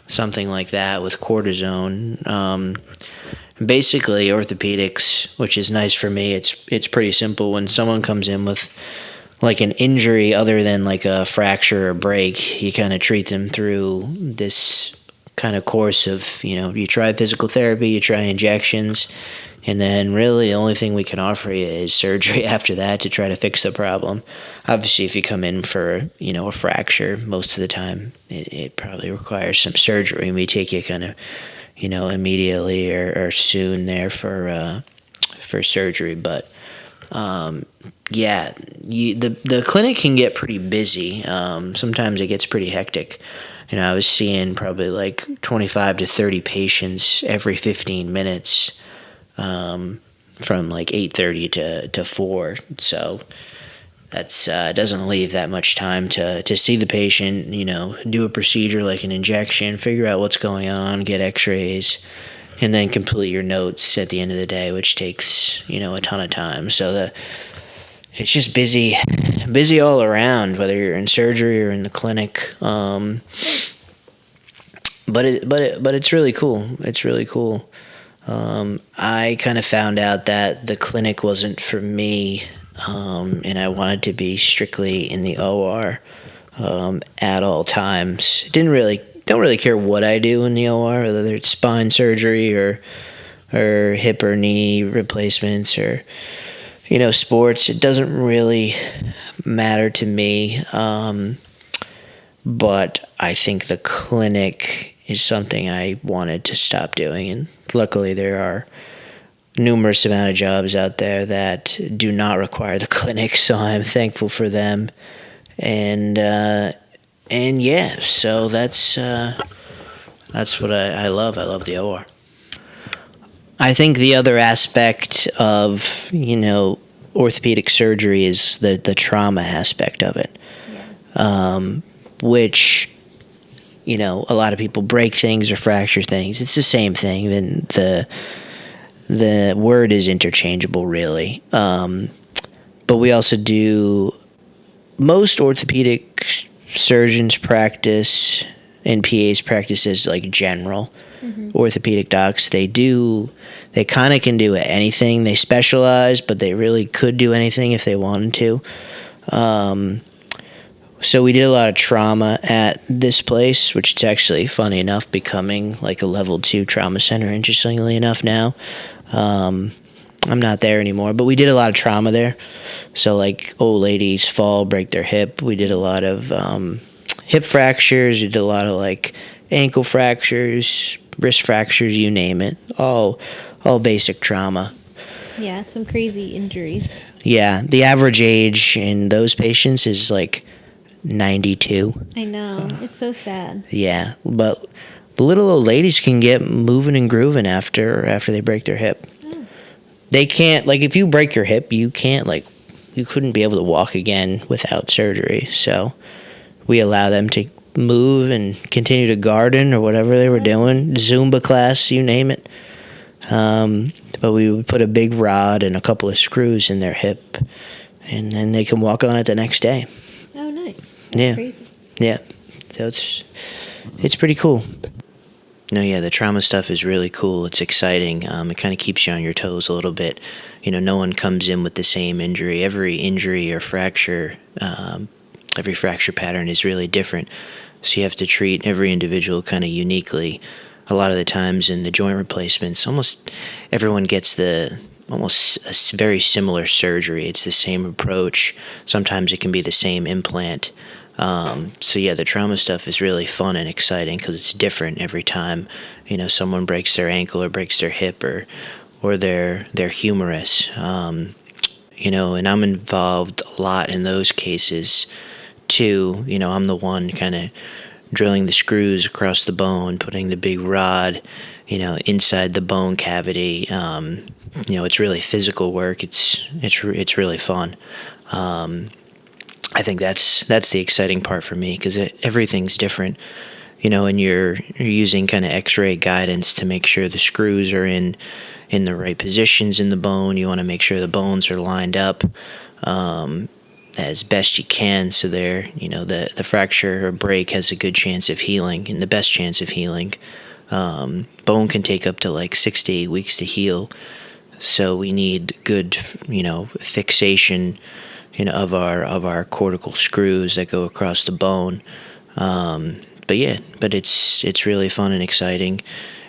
something like that with cortisone. Basically, orthopedics, which is nice for me, it's pretty simple. When someone comes in with like an injury other than like a fracture or break, you kind of treat them through this kind of course of, you try physical therapy, you try injections, and then really the only thing we can offer you is surgery after that to try to fix the problem. Obviously, if you come in for, a fracture, most of the time it probably requires some surgery, and we take you kind of immediately or soon there for surgery. But the clinic can get pretty busy. Sometimes it gets pretty hectic. I was seeing probably like 25 to 30 patients every 15 minutes, from like 8:30 to 4. So that's doesn't leave that much time to see the patient, do a procedure like an injection, figure out what's going on, get x-rays, and then complete your notes at the end of the day, which takes, a ton of time. So it's just busy all around, whether you're in surgery or in the clinic. But it's really cool. It's really cool. I kind of found out that the clinic wasn't for me, and I wanted to be strictly in the OR at all times. Don't really care what I do in the OR, whether it's spine surgery or hip or knee replacements or sports. It doesn't really matter to me. But I think the clinic is something I wanted to stop doing, and luckily there are numerous amount of jobs out there that do not require the clinic, so I'm thankful for them. And yeah, so that's what I love. I love the OR. I think the other aspect of orthopedic surgery is the trauma aspect of it, which a lot of people break things or fracture things. It's the same thing. Then the word is interchangeable, really. But we also do, most orthopedic surgeons practice and PAs practice as like general. Orthopedic docs, they kind of can do anything. They specialize, but they really could do anything if they wanted to. So we did a lot of trauma at this place, which is actually, funny enough, becoming like a level 2 trauma center, interestingly enough now. I'm not there anymore, but we did a lot of trauma there. So like old ladies fall, break their hip. We did a lot of hip fractures. We did a lot of like ankle fractures, wrist fractures, you name it. All basic trauma. Yeah, some crazy injuries. Yeah, the average age in those patients is like 92. I know. It's so sad. Yeah, but the little old ladies can get moving and grooving after they break their hip. Oh. They can't, like, if you break your hip, you couldn't be able to walk again without surgery. So we allow them to move and continue to garden or whatever they were doing, Zumba class, you name it. But we would put a big rod and a couple of screws in their hip, and then they can walk on it the next day. Oh, nice. That's crazy. Yeah. So it's pretty cool. No, yeah, the trauma stuff is really cool. It's exciting. It kind of keeps you on your toes a little bit. No one comes in with the same injury. Every injury or fracture, every fracture pattern is really different. So you have to treat every individual kind of uniquely. A lot of the times in the joint replacements, almost everyone gets almost a very similar surgery. It's the same approach. Sometimes it can be the same implant. So yeah, the trauma stuff is really fun and exciting because it's different every time. Someone breaks their ankle or breaks their hip or their humerus. And I'm involved a lot in those cases too. I'm the one kind of drilling the screws across the bone, putting the big rod, inside the bone cavity. It's really physical work. It's really fun. I think that's the exciting part for me because everything's different, and you're using kind of X-ray guidance to make sure the screws are in the right positions in the bone. You want to make sure the bones are lined up as best you can, so the fracture or break has a good chance of healing and the best chance of healing. Bone can take up to like 6 to 8 weeks to heal, so we need good fixation of our cortical screws that go across the bone. But it's really fun and exciting.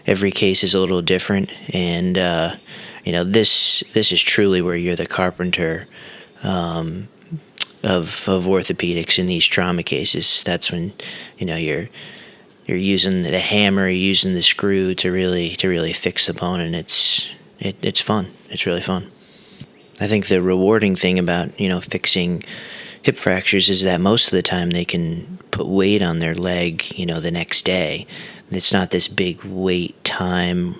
Every case is a little different, and this is truly where you're the carpenter of orthopedics in these trauma cases. That's when you're using the hammer, you're using the screw to really fix the bone, and it's fun. It's really fun. I think the rewarding thing about fixing hip fractures is that most of the time they can put weight on their leg the next day. It's not this big wait time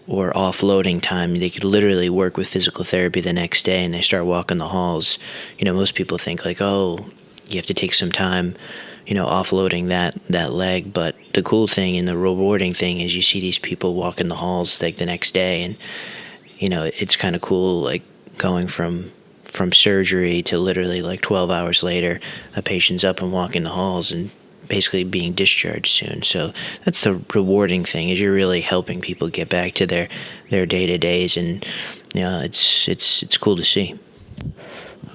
or offloading time. They could literally work with physical therapy the next day, and they start walking the halls. Most people think like, oh, you have to take some time offloading that leg. But the cool thing and the rewarding thing is you see these people walking the halls like the next day, and it's kind of cool, like going from surgery to literally like 12 hours later, a patient's up and walking the halls and basically being discharged soon. So that's the rewarding thing, is you're really helping people get back to their day-to-days, and it's cool to see.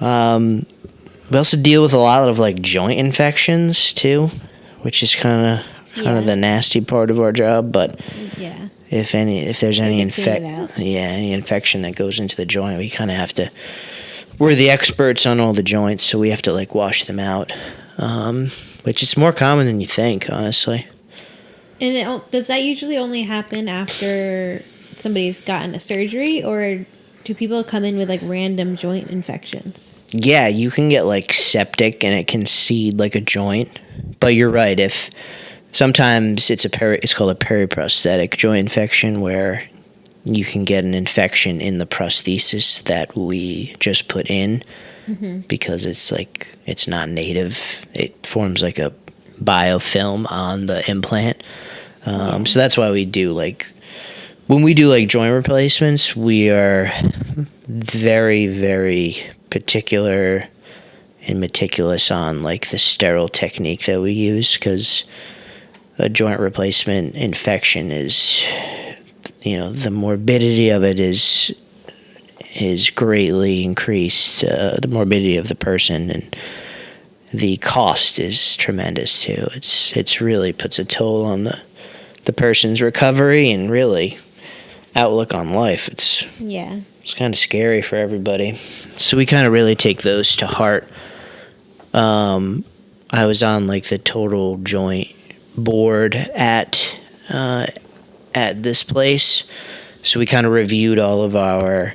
We also deal with a lot of like joint infections too, which is kind of the nasty part of our job. But yeah, if there's any infection that goes into the joint, we kind of have to. We're the experts on all the joints, so we have to like wash them out. which is more common than you think, honestly. And does that usually only happen after somebody's gotten a surgery, or do people come in with like random joint infections? Yeah, you can get like septic and it can seed like a joint. But you're right, if sometimes it's called a periprosthetic joint infection, where you can get an infection in the prosthesis that we just put in, because it's not native. It forms like a biofilm on the implant. So that's why we do when we do joint replacements, we are very, very particular and meticulous on the sterile technique that we use, because a joint replacement infection is, the morbidity of it is greatly increased, the morbidity of the person, and the cost is tremendous too. It's really puts a toll on the person's recovery and really outlook on life. It's kind of scary for everybody. So we kind of really take those to heart. I was on the total joint board at this place, so we kind of reviewed all of our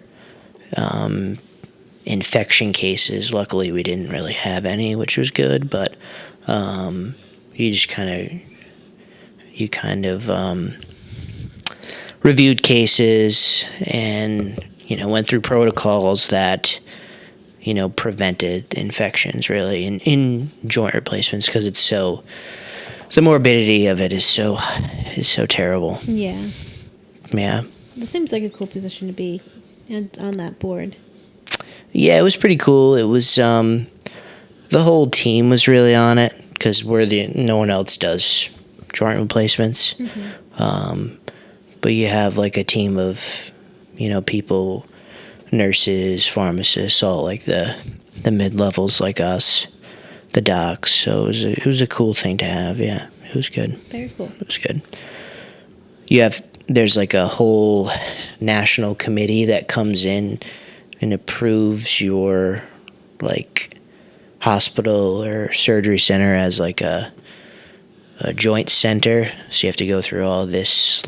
infection cases. Luckily, we didn't really have any, which was good. But you kind of reviewed cases and went through protocols that prevented infections really in joint replacements, because the morbidity of it is so terrible. Yeah. That seems like a cool position to be on that board. Yeah, it was pretty cool. It was the whole team was really on it, because no one else does joint replacements. But you have a team of people, nurses, pharmacists, all the mid-levels like us, the docs. So it was a cool thing to have. Yeah, it was good. Very cool. It was good. There's a whole national committee that comes in and approves your hospital or surgery center as a joint center. So you have to go through all this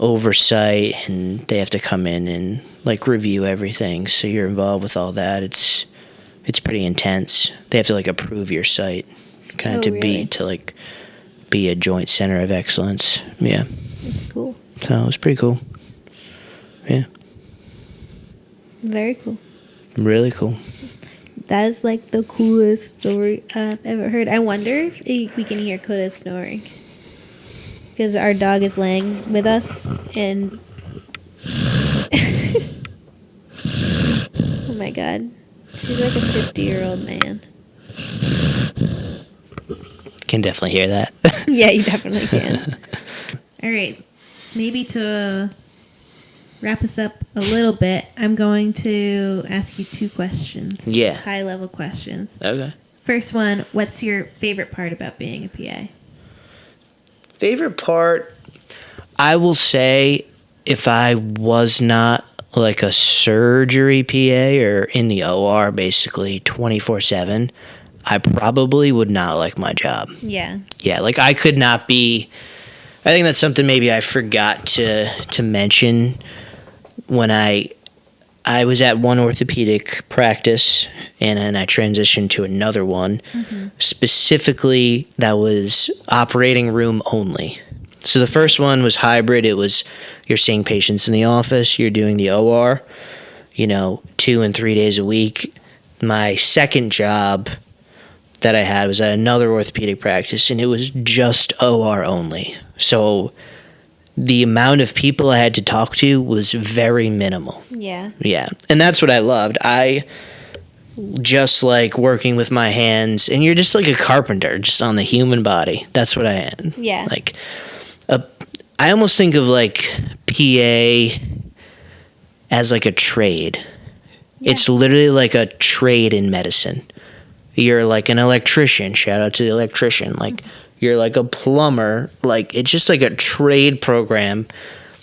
oversight, and they have to come in and review everything. So you're involved with all that. It's pretty intense. They have to approve your site be a joint center of excellence. Yeah. That's cool. So it was pretty cool. Yeah. Very cool. Really cool. That is the coolest story I've ever heard. I wonder if we can hear Coda snoring, because our dog is laying with us, and oh my god, she's like a 50-year-old man. Can definitely hear that. Yeah, you definitely can. All right, maybe to wrap us up a little bit, I'm going to ask you 2 questions. Yeah. High-level questions. Okay. First one, what's your favorite part about being a PA? Favorite part, I will say, if I was not a surgery PA or in the OR basically 24/7, I probably would not like my job. Yeah. Yeah, I could not be. I think that's something maybe I forgot to mention when I was at one orthopedic practice, and then I transitioned to another one. Specifically, that was operating room only. So the first one was hybrid. It was you're seeing patients in the office, you're doing the OR, 2 and 3 days a week. My second job that I had was at another orthopedic practice, and it was just OR only. So the amount of people I had to talk to was very minimal. Yeah. Yeah. And that's what I loved. I just like working with my hands, and you're just like a carpenter, just on the human body. That's what I am. Yeah. I almost think of PA as a trade. Yeah. It's literally like a trade in medicine. You're an electrician. Shout out to the electrician. You're a plumber. It's just a trade program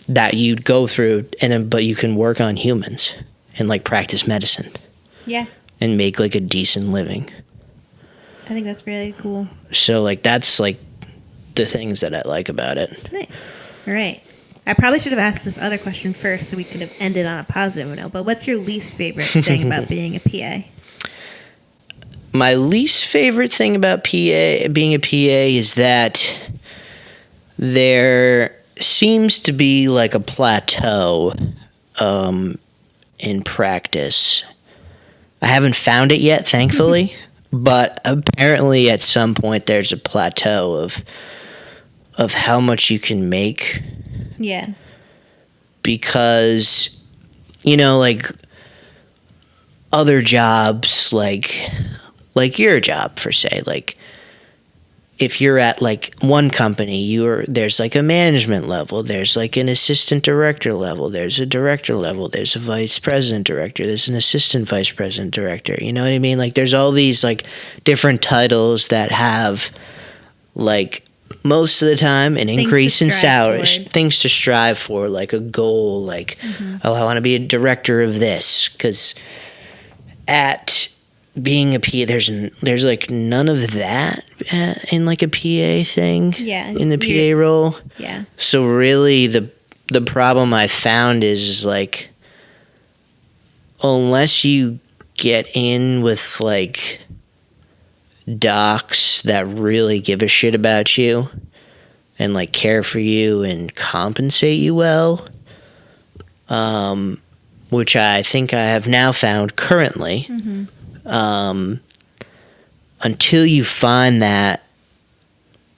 that you'd go through, but you can work on humans and practice medicine. Yeah. and make like a decent living. I think that's really cool. So like that's like the things that I like about it. Nice. All right. I probably should have asked this other question first so we could have ended on a positive note, but what's your least favorite thing about being a PA? My least favorite thing about being a PA is that there seems to be like a plateau in practice. I haven't found it yet, thankfully, but apparently at some point there's a plateau of how much you can make. Yeah. Because, you know, like other jobs, like your job per se, like if you're at like one company, there's like a management level, there's like an assistant director level, there's a director level, there's a vice president director, there's an assistant vice president director. You know what I mean? Like there's all these like different titles that have like most of the time an increase in salary, things to strive for, like a goal, like oh, I want to be a director of this. Because at being a PA, there's like none of that in like a PA thing. Yeah, in the PA role. Yeah. So really, the problem I found is like unless you get in with like docs that really give a shit about you and like care for you and compensate you well, which I think I have now found currently. Until you find that,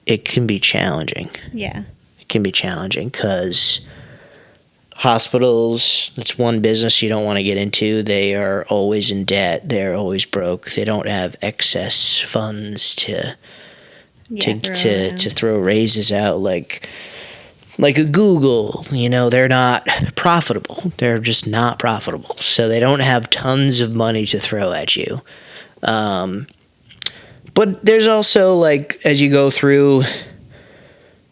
it can be challenging. Yeah. It can be challenging because hospitals, it's one business you don't want to get into. They are always in debt. They're always broke. They don't have excess funds to throw raises out like a Google. You know, they're not profitable. They're just not profitable. So they don't have tons of money to throw at you. But there's also, like, as you go through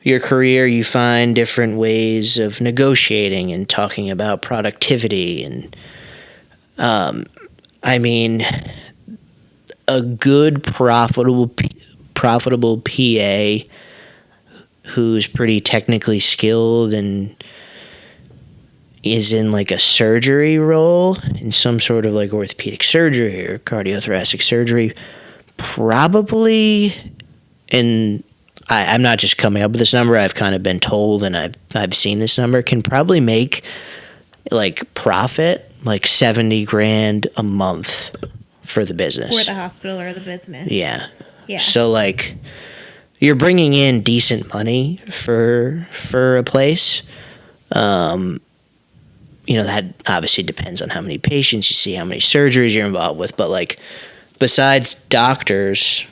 your career, you find different ways of negotiating and talking about productivity. And, I mean, a good, profitable PA who's pretty technically skilled and is in, like, a surgery role, in some sort of, like, orthopedic surgery or cardiothoracic surgery, probably, and I'm not just coming up with this number, I've kind of been told and I've seen this number, can probably make like profit like $70,000 a month for the business. For the hospital or the business. Yeah. Yeah. So like you're bringing in decent money for a place. You know, that obviously depends on how many patients you see, how many surgeries you're involved with, but like besides doctors,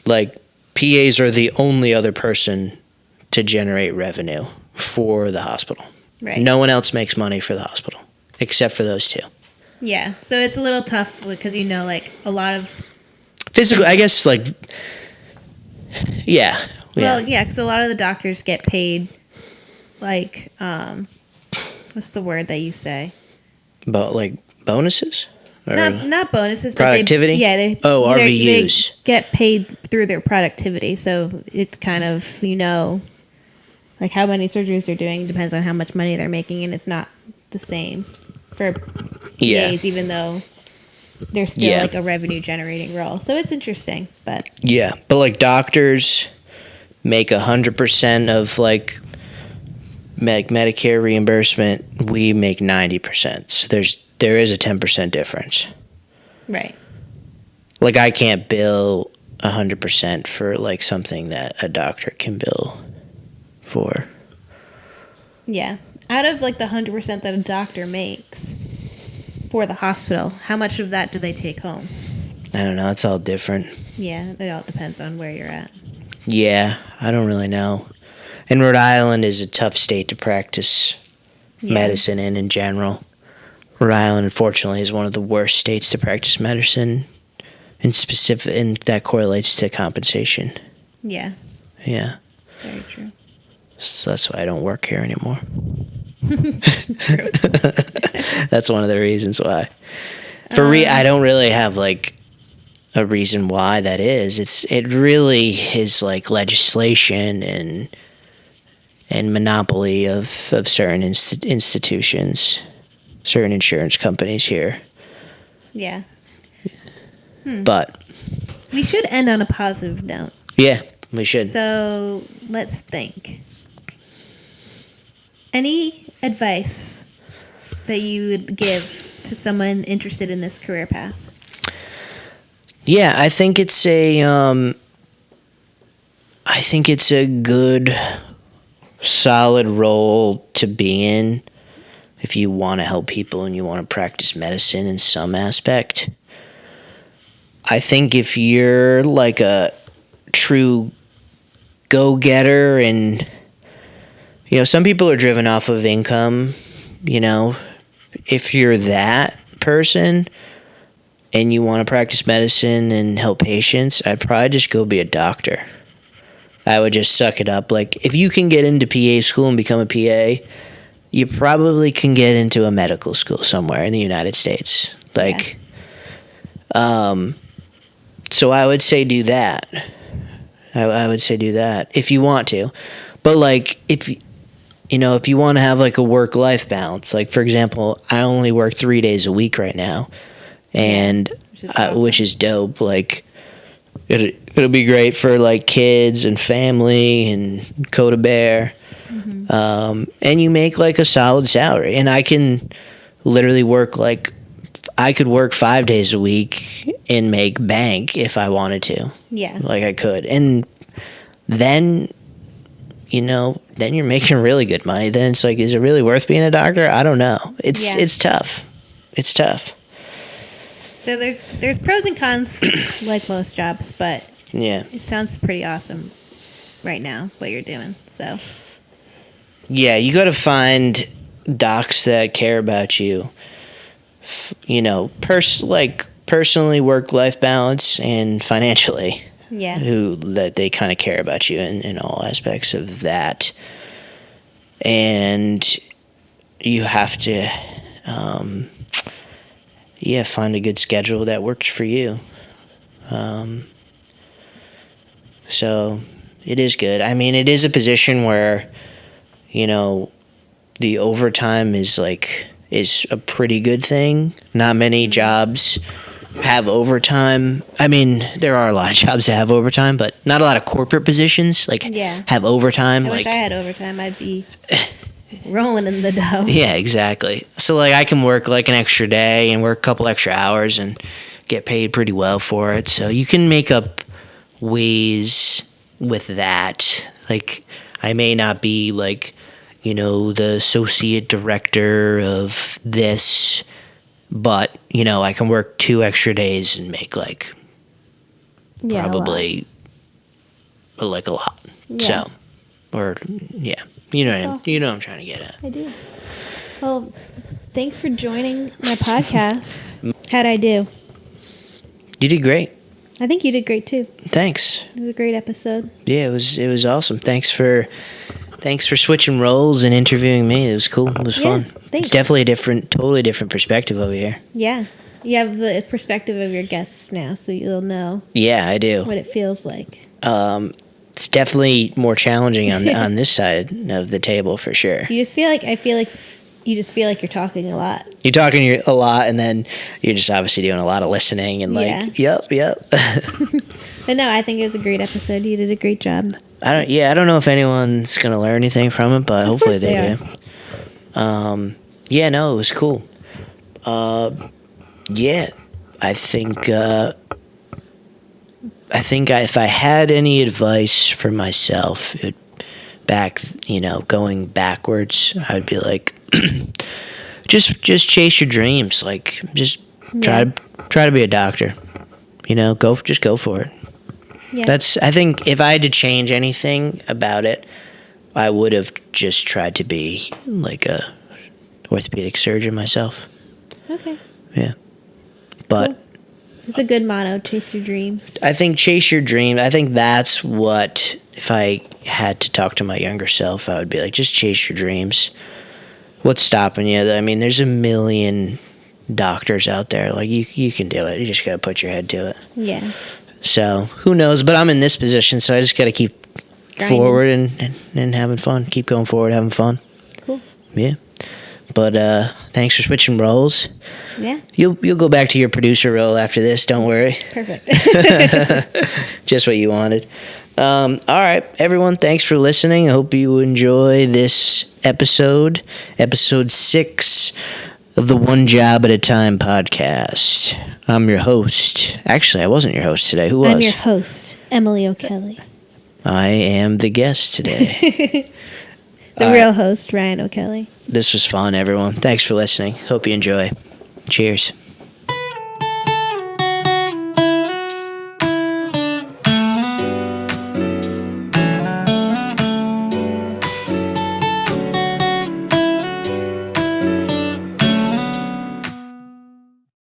like PAs are the only other person to generate revenue for the hospital. Right. No one else makes money for the hospital except for those two. Yeah. So it's a little tough because, you know, like a lot of physical, I guess, like, yeah. Well, yeah, because a lot of the doctors get paid like, what's the word that you say? About like bonuses? Not bonuses, productivity? But RVUs. They get paid through their productivity, so it's kind of, you know, like how many surgeries they're doing depends on how much money they're making, and it's not the same for PAs, even though they're still like a revenue generating role. So it's interesting, but but like doctors make 100% of like Medicare reimbursement. We make 90%. So there is a 10% difference. Right. Like I can't bill 100% for like something that a doctor can bill for. Yeah. Out of like the 100% that a doctor makes for the hospital, how much of that do they take home? I don't know. It's all different. Yeah. It all depends on where you're at. Yeah. I don't really know. And Rhode Island is a tough state to practice medicine in general. Rhode Island, unfortunately, is one of the worst states to practice medicine, and that correlates to compensation. Yeah. Yeah. Very true. So that's why I don't work here anymore. That's one of the reasons why. I don't really have like a reason why that is. It really is like legislation and monopoly of certain institutions, certain insurance companies here. Yeah. But We should end on a positive note. yeah, we should. So let's think. Any advice that you would give to someone interested in this career path? Yeah, I think it's a good, solid role to be in if you want to help people and you want to practice medicine in some aspect. I think if you're like a true go-getter and, some people are driven off of income, if you're that person and you want to practice medicine and help patients, I'd probably just go be a doctor. I would just suck it up. Like, if you can get into PA school and become a PA, you probably can get into a medical school somewhere in the United States. Like, so I would say do that. I would say do that if you want to. But, like, if you want to have, like, a work-life balance, like, for example, I only work 3 days a week right now, and which is dope. Like, it'll be great for, like, kids and family and Coda Bear. And you make, like, a solid salary. And I can literally work, like, I could work 5 days a week and make bank if I wanted to. Yeah. Like, I could. And then, then you're making really good money. Then it's like, is it really worth being a doctor? I don't know. It's tough. It's tough. So there's pros and cons, like most jobs, but Yeah. it sounds pretty awesome right now, what you're doing. So Yeah, you got to find docs that care about you. Personally, work-life balance, and financially. yeah. That they kind of care about you in all aspects of that. And you have to, find a good schedule that works for you. So it is good. I mean, it is a position where, the overtime is a pretty good thing. Not many jobs have overtime. I mean, there are a lot of jobs that have overtime, but not a lot of corporate positions have overtime. I wish I had overtime. I'd be rolling in the dough. Yeah, exactly. So I can work like an extra day and work a couple extra hours and get paid pretty well for it. So you can make up ways with that. Like, I may not be the associate director of this, but I can work 2 extra days and make probably a lot. Yeah. So, or yeah, Awesome. you know what I'm trying to get at. I do. Well, thanks for joining my podcast. How'd I do? You did great. I think you did great too. Thanks. It was a great episode. Yeah, it was awesome. Thanks for switching roles and interviewing me. It was cool. It was fun. Thanks. It's definitely a totally different perspective over here. Yeah. You have the perspective of your guests now, so you'll know. Yeah, I do. What it feels like. It's definitely more challenging on this side of the table for sure. You just feel like you just feel like you're talking a lot. You're talking a lot, and then you're just obviously doing a lot of listening and yep. But no, I think it was a great episode. You did a great job. I don't know if anyone's gonna learn anything from it, but hopefully they do. No, it was cool. I think if I had any advice for myself, going backwards, I'd be like, just chase your dreams. Like, just try to be a doctor. Go for it. Yeah. I think if I had to change anything about it, I would have just tried to be like a orthopedic surgeon myself. Okay. Yeah. But cool. It's a good motto, chase your dreams. I think chase your dreams. I think that's what, if I had to talk to my younger self, I would be like, just chase your dreams. What's stopping you? I mean, there's a million doctors out there. Like, you can do it. You just got to put your head to it. Yeah. So, who knows? But I'm in this position, so I just got to keep forward and having fun. Keep going forward, having fun. Cool. Yeah. But thanks for switching roles. Yeah. You'll go back to your producer role after this. Don't worry. Perfect. Just what you wanted. All right, everyone. Thanks for listening. I hope you enjoy this episode 6 of the One Job at a Time podcast. I'm your host. Actually, I wasn't your host today. Who was? I'm your host, Emily O'Kelly. I am the guest today. The real host, Ryan O'Kelly. This was fun, everyone. Thanks for listening. Hope you enjoy. Cheers.